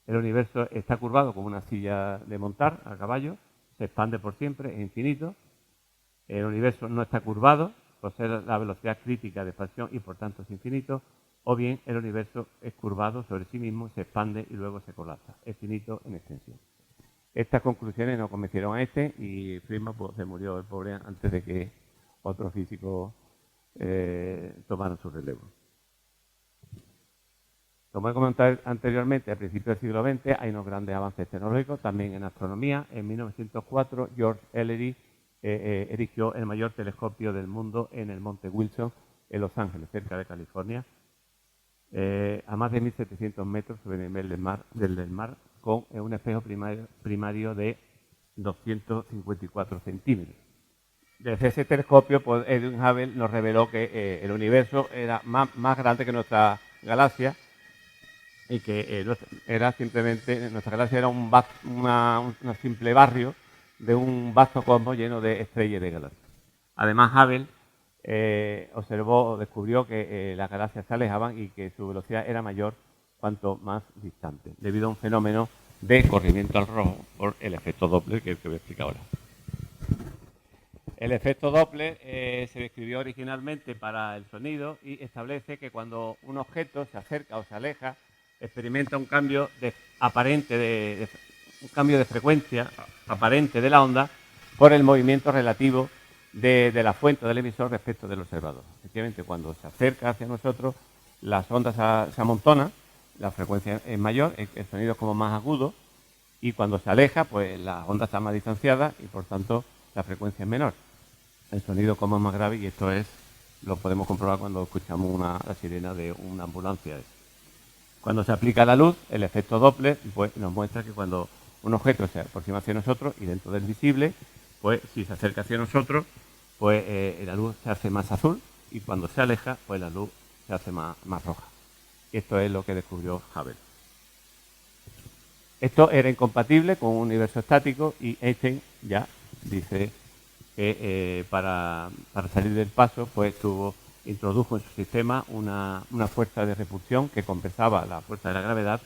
El universo está curvado como una silla de montar a caballo, se expande por siempre, es infinito. El universo no está curvado, posee la velocidad crítica de expansión y por tanto es infinito. O bien el universo es curvado sobre sí mismo, se expande y luego se colapsa. Es finito en extensión. Estas conclusiones no convencieron a y Friedman pues, se murió el pobre antes de que otros físicos tomaran su relevo. Como he comentado anteriormente, a principios del siglo XX hay unos grandes avances tecnológicos, también en astronomía. En 1904, George Ellery erigió el mayor telescopio del mundo en el Monte Wilson, en Los Ángeles, cerca de California, a más de 1.700 metros sobre el nivel del mar, con un espejo primario de 254 centímetros. Desde ese telescopio, pues, Edwin Hubble nos reveló que el universo era más grande que nuestra galaxia y que era simplemente, nuestra galaxia era un simple barrio de un vasto cosmos lleno de estrellas y de galaxias. Además, Hubble observó o descubrió que las galaxias se alejaban y que su velocidad era mayor cuanto más distante, debido a un fenómeno de corrimiento al rojo por el efecto Doppler, que es el que voy a explicar ahora. El efecto Doppler se describió originalmente para el sonido y establece que cuando un objeto se acerca o se aleja, experimenta un cambio un cambio de frecuencia aparente de la onda por el movimiento relativo de la fuente del emisor respecto del observador. Efectivamente, cuando se acerca hacia nosotros, las ondas se amontonan, la frecuencia es mayor, el sonido es como más agudo, y cuando se aleja, pues las ondas están más distanciadas y por tanto la frecuencia es menor. El sonido como es más grave, y esto lo podemos comprobar cuando escuchamos la sirena de una ambulancia. Cuando se aplica la luz, el efecto Doppler pues, nos muestra que cuando un objeto se aproxima hacia nosotros y dentro del visible, pues si se acerca hacia nosotros, pues la luz se hace más azul y cuando se aleja, pues la luz se hace más roja. Esto es lo que descubrió Hubble. Esto era incompatible con un universo estático y Einstein ya dice que para salir del paso, pues introdujo en su sistema una fuerza de repulsión que compensaba la fuerza de la gravedad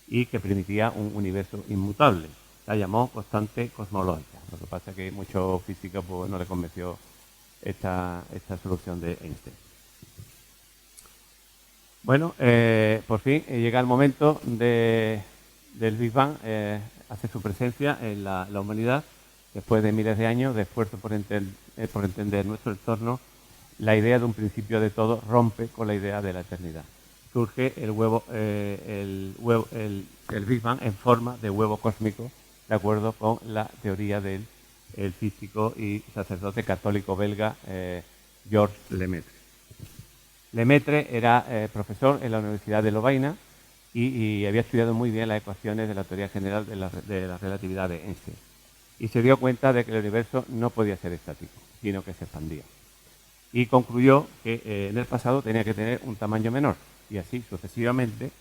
y que permitía un universo inmutable. La llamó constante cosmológica. Lo que pasa es que muchos físicos pues, no les convenció esta solución de Einstein. Bueno, por fin llega el momento del Big Bang, hace su presencia en la humanidad, después de miles de años de esfuerzo por entender nuestro entorno. La idea de un principio de todo rompe con la idea de la eternidad. Surge el Big Bang en forma de huevo cósmico, de acuerdo con la teoría del físico y sacerdote católico belga Georges Lemaitre. Lemaitre era profesor en la Universidad de Lovaina y había estudiado muy bien las ecuaciones de la teoría general de la relatividad de Einstein. Y se dio cuenta de que el universo no podía ser estático, sino que se expandía. Y concluyó que en el pasado tenía que tener un tamaño menor, y así sucesivamente,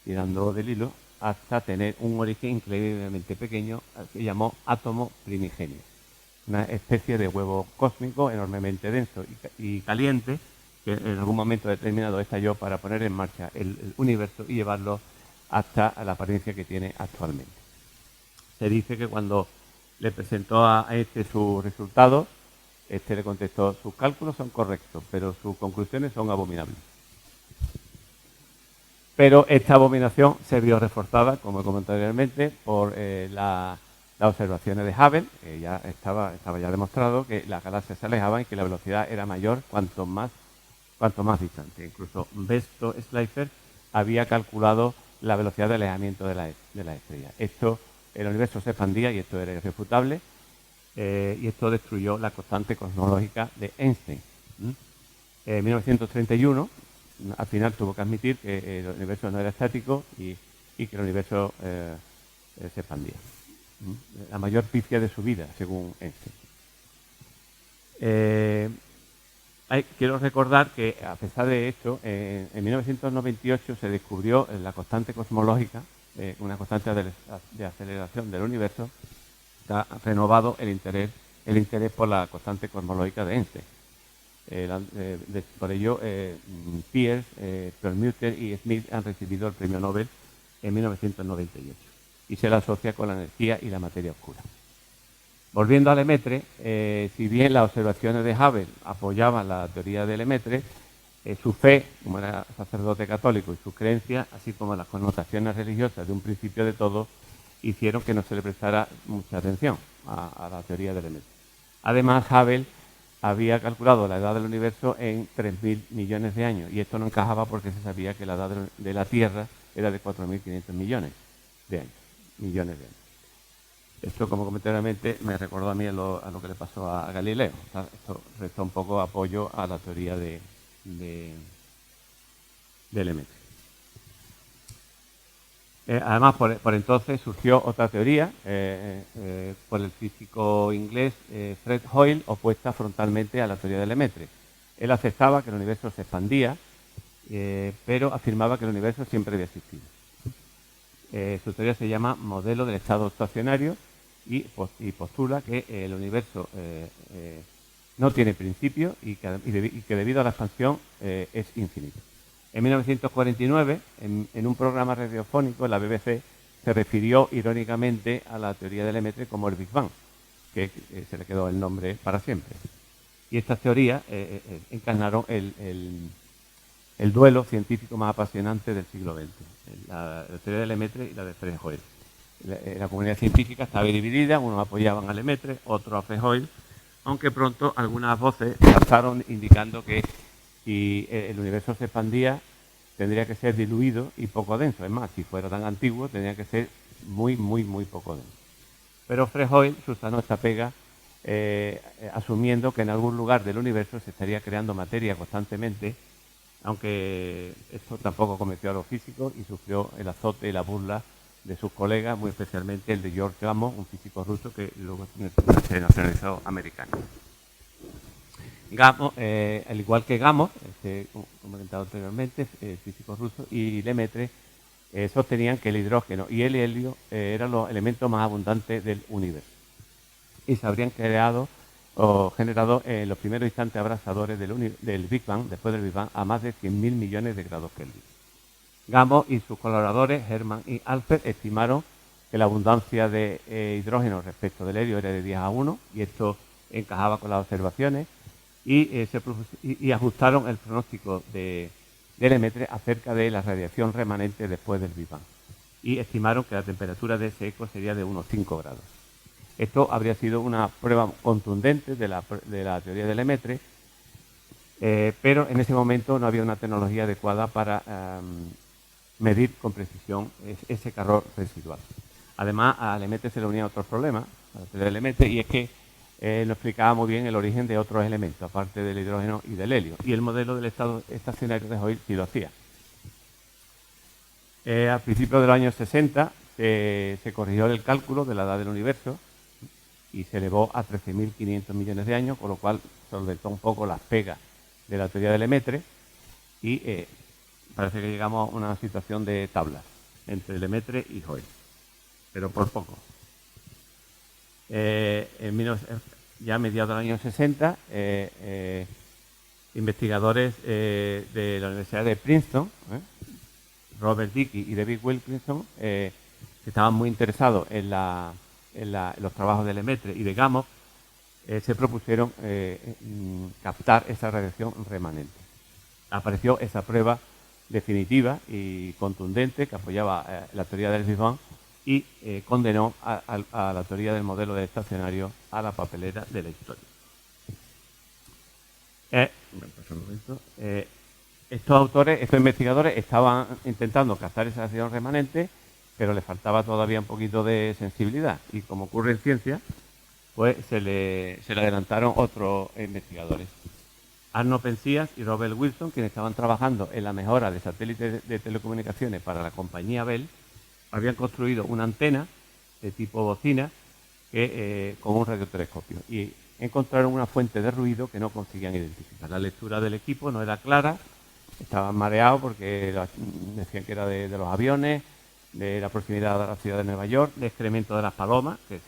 tirando del hilo, hasta tener un origen increíblemente pequeño, al que llamó átomo primigenio. Una especie de huevo cósmico enormemente denso y caliente, que en algún momento determinado estalló para poner en marcha el universo y llevarlo hasta la apariencia que tiene actualmente. Se dice que cuando le presentó a su resultado, le contestó: sus cálculos son correctos, pero sus conclusiones son abominables. Pero esta abominación se vio reforzada, como he comentado anteriormente, por las observaciones de Hubble, que ya estaba ya demostrado que las galaxias se alejaban y que la velocidad era mayor cuanto más distante. Incluso Besto Schleifer había calculado la velocidad de alejamiento de la estrella. El universo se expandía y esto era irrefutable. Y esto destruyó la constante cosmológica de Einstein. En 1931, al final tuvo que admitir que el universo no era estático y que el universo se expandía. La mayor pifia de su vida, según Einstein. Quiero recordar que, a pesar de esto, en 1998 se descubrió la constante cosmológica, una constante de aceleración del universo, que ha renovado el interés por la constante cosmológica de Einstein. Por ello, Peirce, Perlmutter y Smith han recibido el premio Nobel en 1998 y se la asocia con la energía y la materia oscura. Volviendo a Lemaitre, si bien las observaciones de Hubble apoyaban la teoría de Lemaitre, su fe, como era sacerdote católico, y sus creencias, así como las connotaciones religiosas de un principio de todo, hicieron que no se le prestara mucha atención a la teoría de Lemaitre. Además, Hubble había calculado la edad del universo en 3.000 millones de años, y esto no encajaba porque se sabía que la edad de la Tierra era de 4.500 millones de años. Esto, como comenté anteriormente, me recordó a mí a lo que le pasó a Galileo. Esto resta un poco apoyo a la teoría de Lemaitre. Además, por entonces surgió otra teoría por el físico inglés Fred Hoyle, opuesta frontalmente a la teoría de Lemaitre. Él aceptaba que el universo se expandía, pero afirmaba que el universo siempre había existido. Su teoría se llama modelo del estado estacionario y postula que el universo no tiene principio y que debido a la expansión es infinito. En 1949, en un programa radiofónico en la BBC, se refirió irónicamente a la teoría de Lemaitre como el Big Bang, que se le quedó el nombre para siempre. Y estas teorías encarnaron el duelo científico más apasionante del siglo XX, la teoría de Lemaitre y la de Fred Hoyle. La comunidad científica estaba dividida, unos apoyaban a Lemaitre, otros a Fred Hoyle, aunque pronto algunas voces saltaron indicando que si el universo se expandía tendría que ser diluido y poco denso. Es más, si fuera tan antiguo tendría que ser muy, muy, muy poco denso. Pero Fred Hoyle sustanó esta pega asumiendo que en algún lugar del universo se estaría creando materia constantemente, aunque esto tampoco convenció a los físicos y sufrió el azote y la burla de sus colegas, muy especialmente el de George Gamow, un físico ruso que luego se nacionalizó americano. Gamow, al igual que Gamow, como comentado anteriormente, físico ruso, y Lemaitre sostenían que el hidrógeno y el helio eran los elementos más abundantes del universo y se habrían creado o generado en los primeros instantes abrasadores del Big Bang, después del Big Bang, a más de 100.000 millones de grados Kelvin. Gamow y sus colaboradores, Hermann y Alpert, estimaron que la abundancia de hidrógeno respecto del helio era de 10:1, y esto encajaba con las observaciones, y ajustaron el pronóstico de Lemaitre acerca de la radiación remanente después del Big Bang, y estimaron que la temperatura de ese eco sería de unos 5 grados. Esto habría sido una prueba contundente de la teoría de Lemaitre, pero en ese momento no había una tecnología adecuada para medir con precisión ese calor residual. Además, a Lemaitre se le unían otros problemas, a la teoría de Lemaitre, y es que no explicaba muy bien el origen de otros elementos, aparte del hidrógeno y del helio, y el modelo del estado estacionario de Hoyle sí lo hacía. A principios de los años 60 se corrigió el cálculo de la edad del universo y se elevó a 13.500 millones de años, con lo cual solventó un poco las pegas de la teoría de Lemaitre y parece que llegamos a una situación de tablas entre Lemaitre y Hoyle, pero por poco. Ya a mediados del año 60, investigadores de la Universidad de Princeton, Robert Dicke y David Wilkinson, que estaban muy interesados en los trabajos de Lemaitre y de Gamow, se propusieron captar esa radiación remanente. Apareció esa prueba definitiva y contundente que apoyaba la teoría del Big Bang y condenó a la teoría del modelo de estacionario a la papelera de la historia. Estos investigadores estaban intentando captar esa radiación remanente, pero le faltaba todavía un poquito de sensibilidad, y como ocurre en ciencia, pues se le adelantaron otros investigadores. Arno Penzias y Robert Wilson, quienes estaban trabajando en la mejora de satélites de telecomunicaciones para la compañía Bell, habían construido una antena de tipo bocina con un radiotelescopio. Y encontraron una fuente de ruido que no conseguían identificar. La lectura del equipo no era clara, estaban mareados porque decían que era de los aviones, de la proximidad a la ciudad de Nueva York, de excremento de las palomas que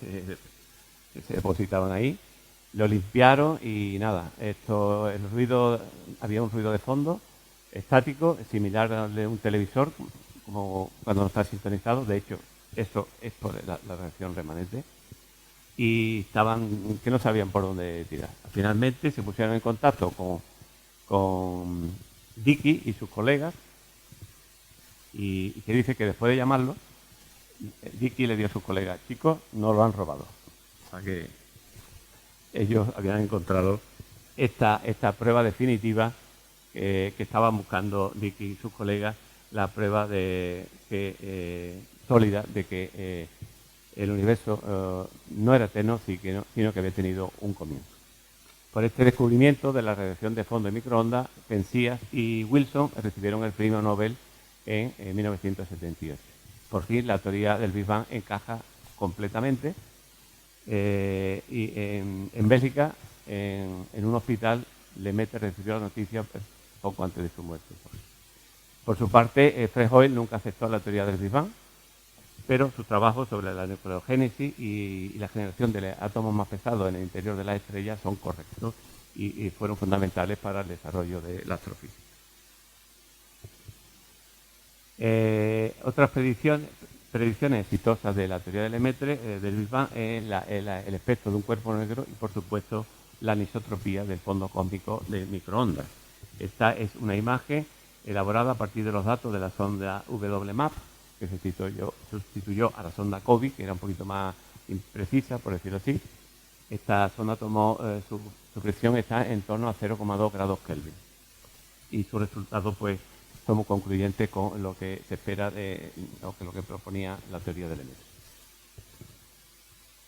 se depositaban ahí. Lo limpiaron y nada, el ruido, había un ruido de fondo estático, similar al de un televisor, como cuando no está sintonizado. De hecho, eso es por la reacción remanente. Y que no sabían por dónde tirar. Finalmente se pusieron en contacto con Dickey y sus colegas, y que dice que después de llamarlo, Dickey le dio a sus colegas: chicos, no lo han robado. O sea que ellos habían encontrado esta prueba definitiva que estaban buscando Dickey y sus colegas, la prueba sólida de que el universo no era eterno, sino que había tenido un comienzo. Por este descubrimiento de la radiación de fondo de microondas, Penzias y Wilson recibieron el premio Nobel en 1978. Por fin la teoría del Big Bang encaja completamente. Y en Bélgica, en un hospital, Lemaitre recibió la noticia poco antes de su muerte. Por su parte, Fred Hoyle nunca aceptó la teoría del Big Bang, pero sus trabajos sobre la nucleogénesis y la generación de átomos más pesados en el interior de las estrellas son correctos y fueron fundamentales para el desarrollo de la astrofísica. Otras predicciones exitosas de la teoría de Lemaitre del Big Bang es el espectro de un cuerpo negro y, por supuesto, la anisotropía del fondo cósmico de microondas. Esta es una imagen elaborada a partir de los datos de la sonda WMAP, que sustituyó a la sonda COBE, que era un poquito más imprecisa, por decirlo así. Esta sonda tomó, su presión está en torno a 0,2 grados Kelvin. Y su resultado, pues, son muy concluyentes con lo que se espera de lo que proponía la teoría de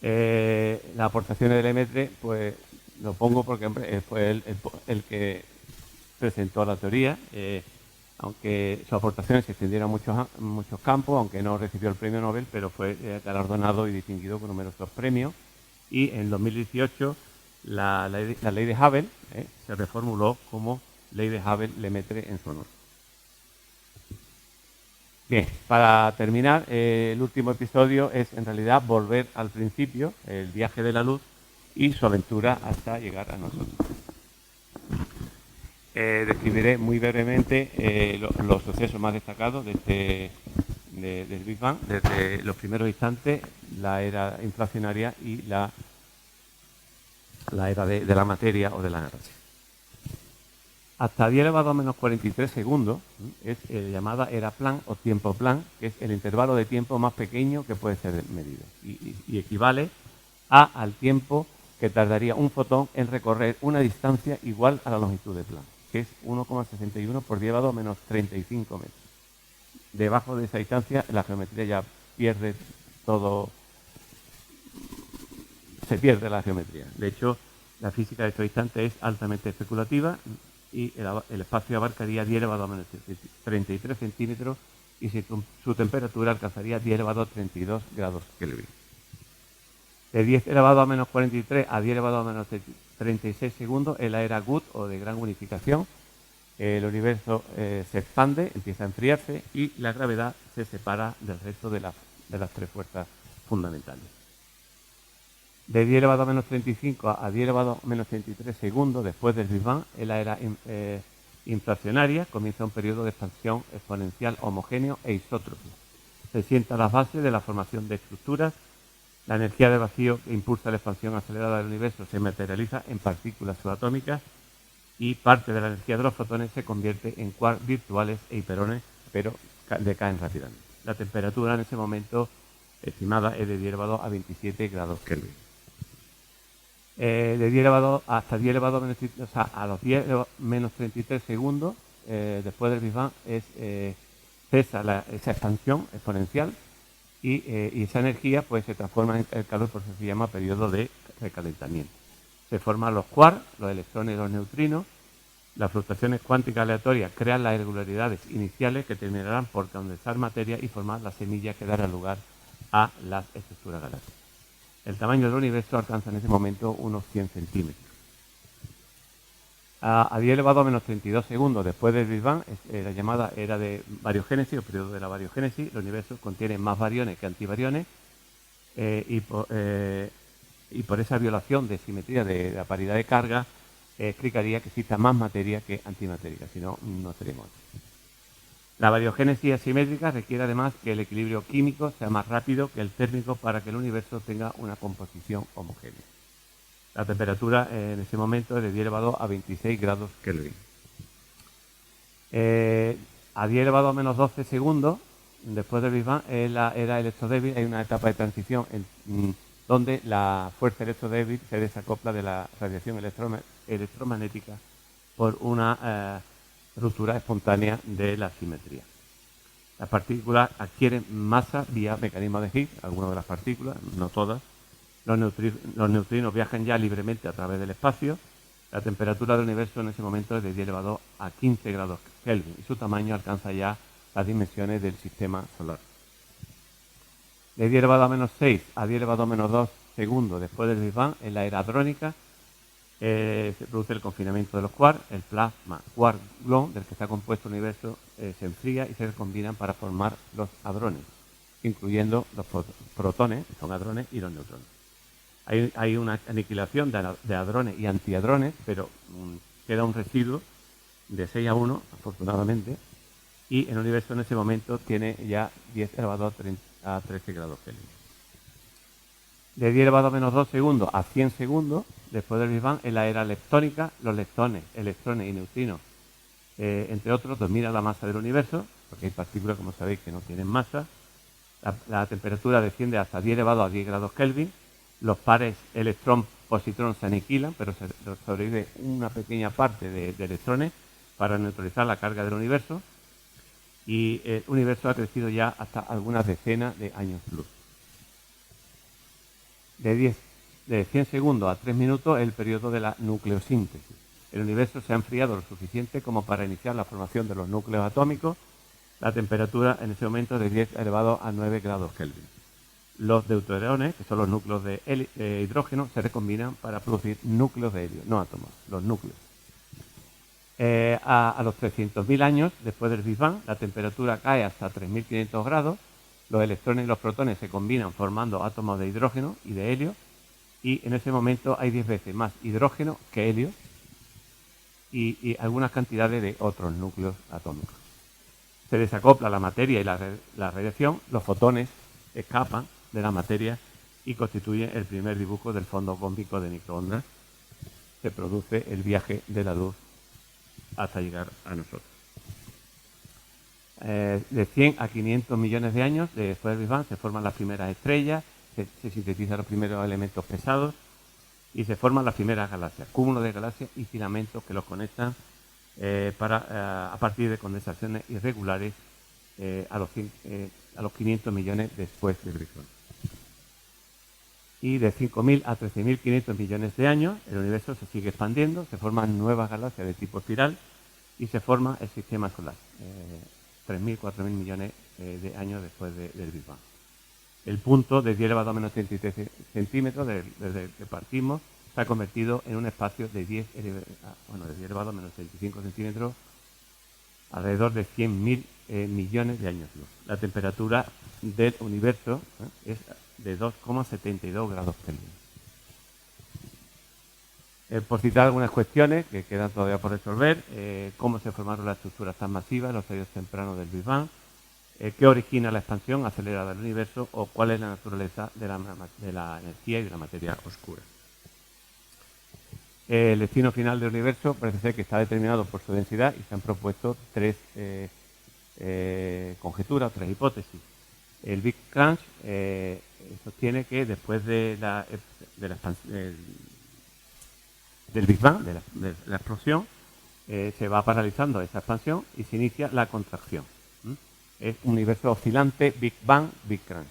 Lemaitre. Las aportaciones de Lemaitre, pues, lo pongo porque, hombre, fue el que presentó la teoría. Aunque sus aportaciones se extendieron a muchos campos, aunque no recibió el premio Nobel, pero fue galardonado y distinguido con numerosos premios. Y en 2018 la ley de Hubble se reformuló como ley de Hubble-Lemaitre en su honor. Bien, para terminar, el último episodio es en realidad volver al principio, el viaje de la luz y su aventura hasta llegar a nosotros. Describiré muy brevemente los sucesos más destacados del Big Bang, desde los primeros instantes, la era inflacionaria y la era de la materia o de la energía. Hasta 10 elevado a menos 43 segundos es llamada era Planck o tiempo Planck, que es el intervalo de tiempo más pequeño que puede ser medido y equivale al tiempo que tardaría un fotón en recorrer una distancia igual a la longitud de Planck, que es 1,61 por 10 elevado a menos 35 metros. Debajo de esa distancia la geometría ya pierde todo, se pierde la geometría. De hecho, la física de estos instantes es altamente especulativa y el espacio abarcaría 10 elevado a menos 33 centímetros y su temperatura alcanzaría 10 elevado a 32 grados Kelvin. De 10 elevado a menos 43 a 10 elevado a menos 36 segundos es la era Good o de gran unificación. El universo se expande, empieza a enfriarse y la gravedad se separa del resto de las tres fuerzas fundamentales. De 10 elevado a menos 35 a 10 elevado a menos 33 segundos después del Big Bang, en la era inflacionaria, comienza un periodo de expansión exponencial homogéneo e isótropo. Se sientan las bases de la formación de estructuras. La energía de vacío que impulsa la expansión acelerada del universo se materializa en partículas subatómicas y parte de la energía de los fotones se convierte en quarks virtuales e hiperones, pero decaen rápidamente. La temperatura en ese momento estimada es de 10 elevado a 27 grados Kelvin. De 10 elevado hasta 10 elevado a menos, o sea, a los 10 menos 33 segundos después del Big Bang cesa esa expansión exponencial y esa energía pues se transforma en el calor, por eso se llama periodo de recalentamiento. Se forman los quarks, los electrones y los neutrinos. Las fluctuaciones cuánticas aleatorias crean las irregularidades iniciales que terminarán por condensar materia y formar la semilla que dará lugar a las estructuras galácticas. El tamaño del universo alcanza en ese momento unos 100 centímetros. A 10 elevado a menos 32 segundos después del Big Bang, la llamada era de bariogénesis, el periodo de la bariogénesis. El universo contiene más bariones que antibariones y por esa violación de simetría de la paridad de carga explicaría que exista más materia que antimateria, si no, no estaríamos. La bariogénesis asimétrica requiere además que el equilibrio químico sea más rápido que el térmico para que el universo tenga una composición homogénea. La temperatura en ese momento es de 10 elevado a 26 grados Kelvin. A 10 elevado a menos 12 segundos, después del Big Bang, es la era electrodébil. Hay una etapa de transición donde la fuerza electrodébil se desacopla de la radiación electromagnética por una ruptura espontánea de la simetría. Las partículas adquieren masa vía mecanismo de Higgs, algunas de las partículas, no todas. Los neutrinos viajan ya libremente a través del espacio. La temperatura del universo en ese momento es de 10 elevado a 15 grados Kelvin y su tamaño alcanza ya las dimensiones del sistema solar. De 10 elevado a menos 6 a 10 elevado a menos 2 segundos después del Big Bang, en la era hadrónica, se produce el confinamiento de los quarks. El plasma quark-gluon del que está compuesto el universo se enfría y se combinan para formar los hadrones, incluyendo los protones, que son hadrones, y los neutrones. Hay una aniquilación de hadrones y antihadrones, pero queda un residuo de 6 a 1, afortunadamente, y el universo en ese momento tiene ya 10 elevado a 13 grados Kelvin. De 10 elevado a menos 2 segundos a 100 segundos después del Big Bang, en la era leptónica, los leptones, electrones y neutrinos, entre otros, dominan la masa del universo, porque hay partículas, como sabéis, que no tienen masa. La temperatura desciende hasta 10 elevado a 10 grados Kelvin. Los pares electrón-positrón se aniquilan, pero sobrevive una pequeña parte de electrones para neutralizar la carga del universo. Y el universo ha crecido ya hasta algunas decenas de años luz. De 100 segundos a 3 minutos es el periodo de la nucleosíntesis. El universo se ha enfriado lo suficiente como para iniciar la formación de los núcleos atómicos. La temperatura en ese momento es de 10 elevado a 9 grados Kelvin. Los deuteriones, que son los núcleos de hidrógeno, se recombinan para producir núcleos de helio, no átomos, los núcleos. A los 300.000 años después del Big Bang, la temperatura cae hasta 3.500 grados. Los electrones y los protones se combinan formando átomos de hidrógeno y de helio, y en ese momento hay 10 veces más hidrógeno que helio y algunas cantidades de otros núcleos atómicos. Se desacopla la materia y la radiación, los fotones escapan de la materia y constituyen el primer dibujo del fondo cósmico de microondas. Se produce el viaje de la luz hasta llegar a nosotros. De 100 a 500 millones de años después del Big Bang se forman las primeras estrellas, se sintetizan los primeros elementos pesados y se forman las primeras galaxias, cúmulos de galaxias y filamentos que los conectan a partir de condensaciones irregulares a los 500 millones después del Big Bang. Y de 5.000 a 13.500 millones de años el universo se sigue expandiendo, se forman nuevas galaxias de tipo espiral y se forma el sistema solar, 3.000, 4.000 millones de años después del Big Bang. El punto de 10 elevado a menos 33 centímetros desde que partimos se ha convertido en un espacio de 10 elevado a menos 35 centímetros, alrededor de 100.000 millones de años luz. La temperatura del universo es de 2,72 grados Kelvin. Por citar algunas cuestiones que quedan todavía por resolver, cómo se formaron las estructuras tan masivas en los estadios tempranos del Big Bang, qué origina la expansión acelerada del universo o cuál es la naturaleza de la energía y de la materia oscura. El destino final del universo parece ser que está determinado por su densidad y se han propuesto tres conjeturas, tres hipótesis. El Big Crunch sostiene que después del Big Bang, de la explosión, se va paralizando esa expansión y se inicia la contracción. Es un universo oscilante, Big Bang, Big Crunch.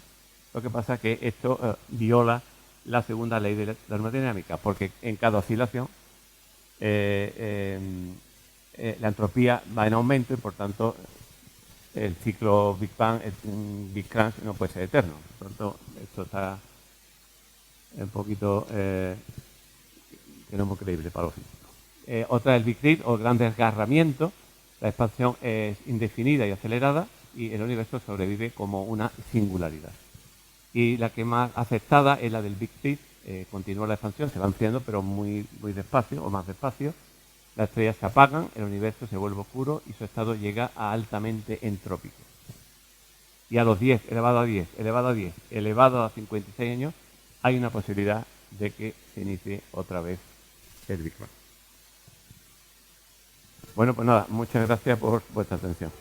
Lo que pasa es que esto viola la segunda ley de la termodinámica, porque en cada oscilación la entropía va en aumento y por tanto el ciclo Big Bang, Big Crunch no puede ser eterno. Por tanto, esto está un poquito que no es muy creíble para los físicos. Otra es el Big Rip o gran desgarramiento. La expansión es indefinida y acelerada y el universo sobrevive como una singularidad. Y la que más aceptada es la del Big Rip. Continúa la expansión, se va ampliando pero muy despacio o más despacio. Las estrellas se apagan, el universo se vuelve oscuro y su estado llega a altamente entrópico. Y a los 10, elevado a 10, elevado a 10, elevado a 56 años, hay una posibilidad de que se inicie otra vez el Big Bang. Bueno, pues nada, muchas gracias por vuestra atención.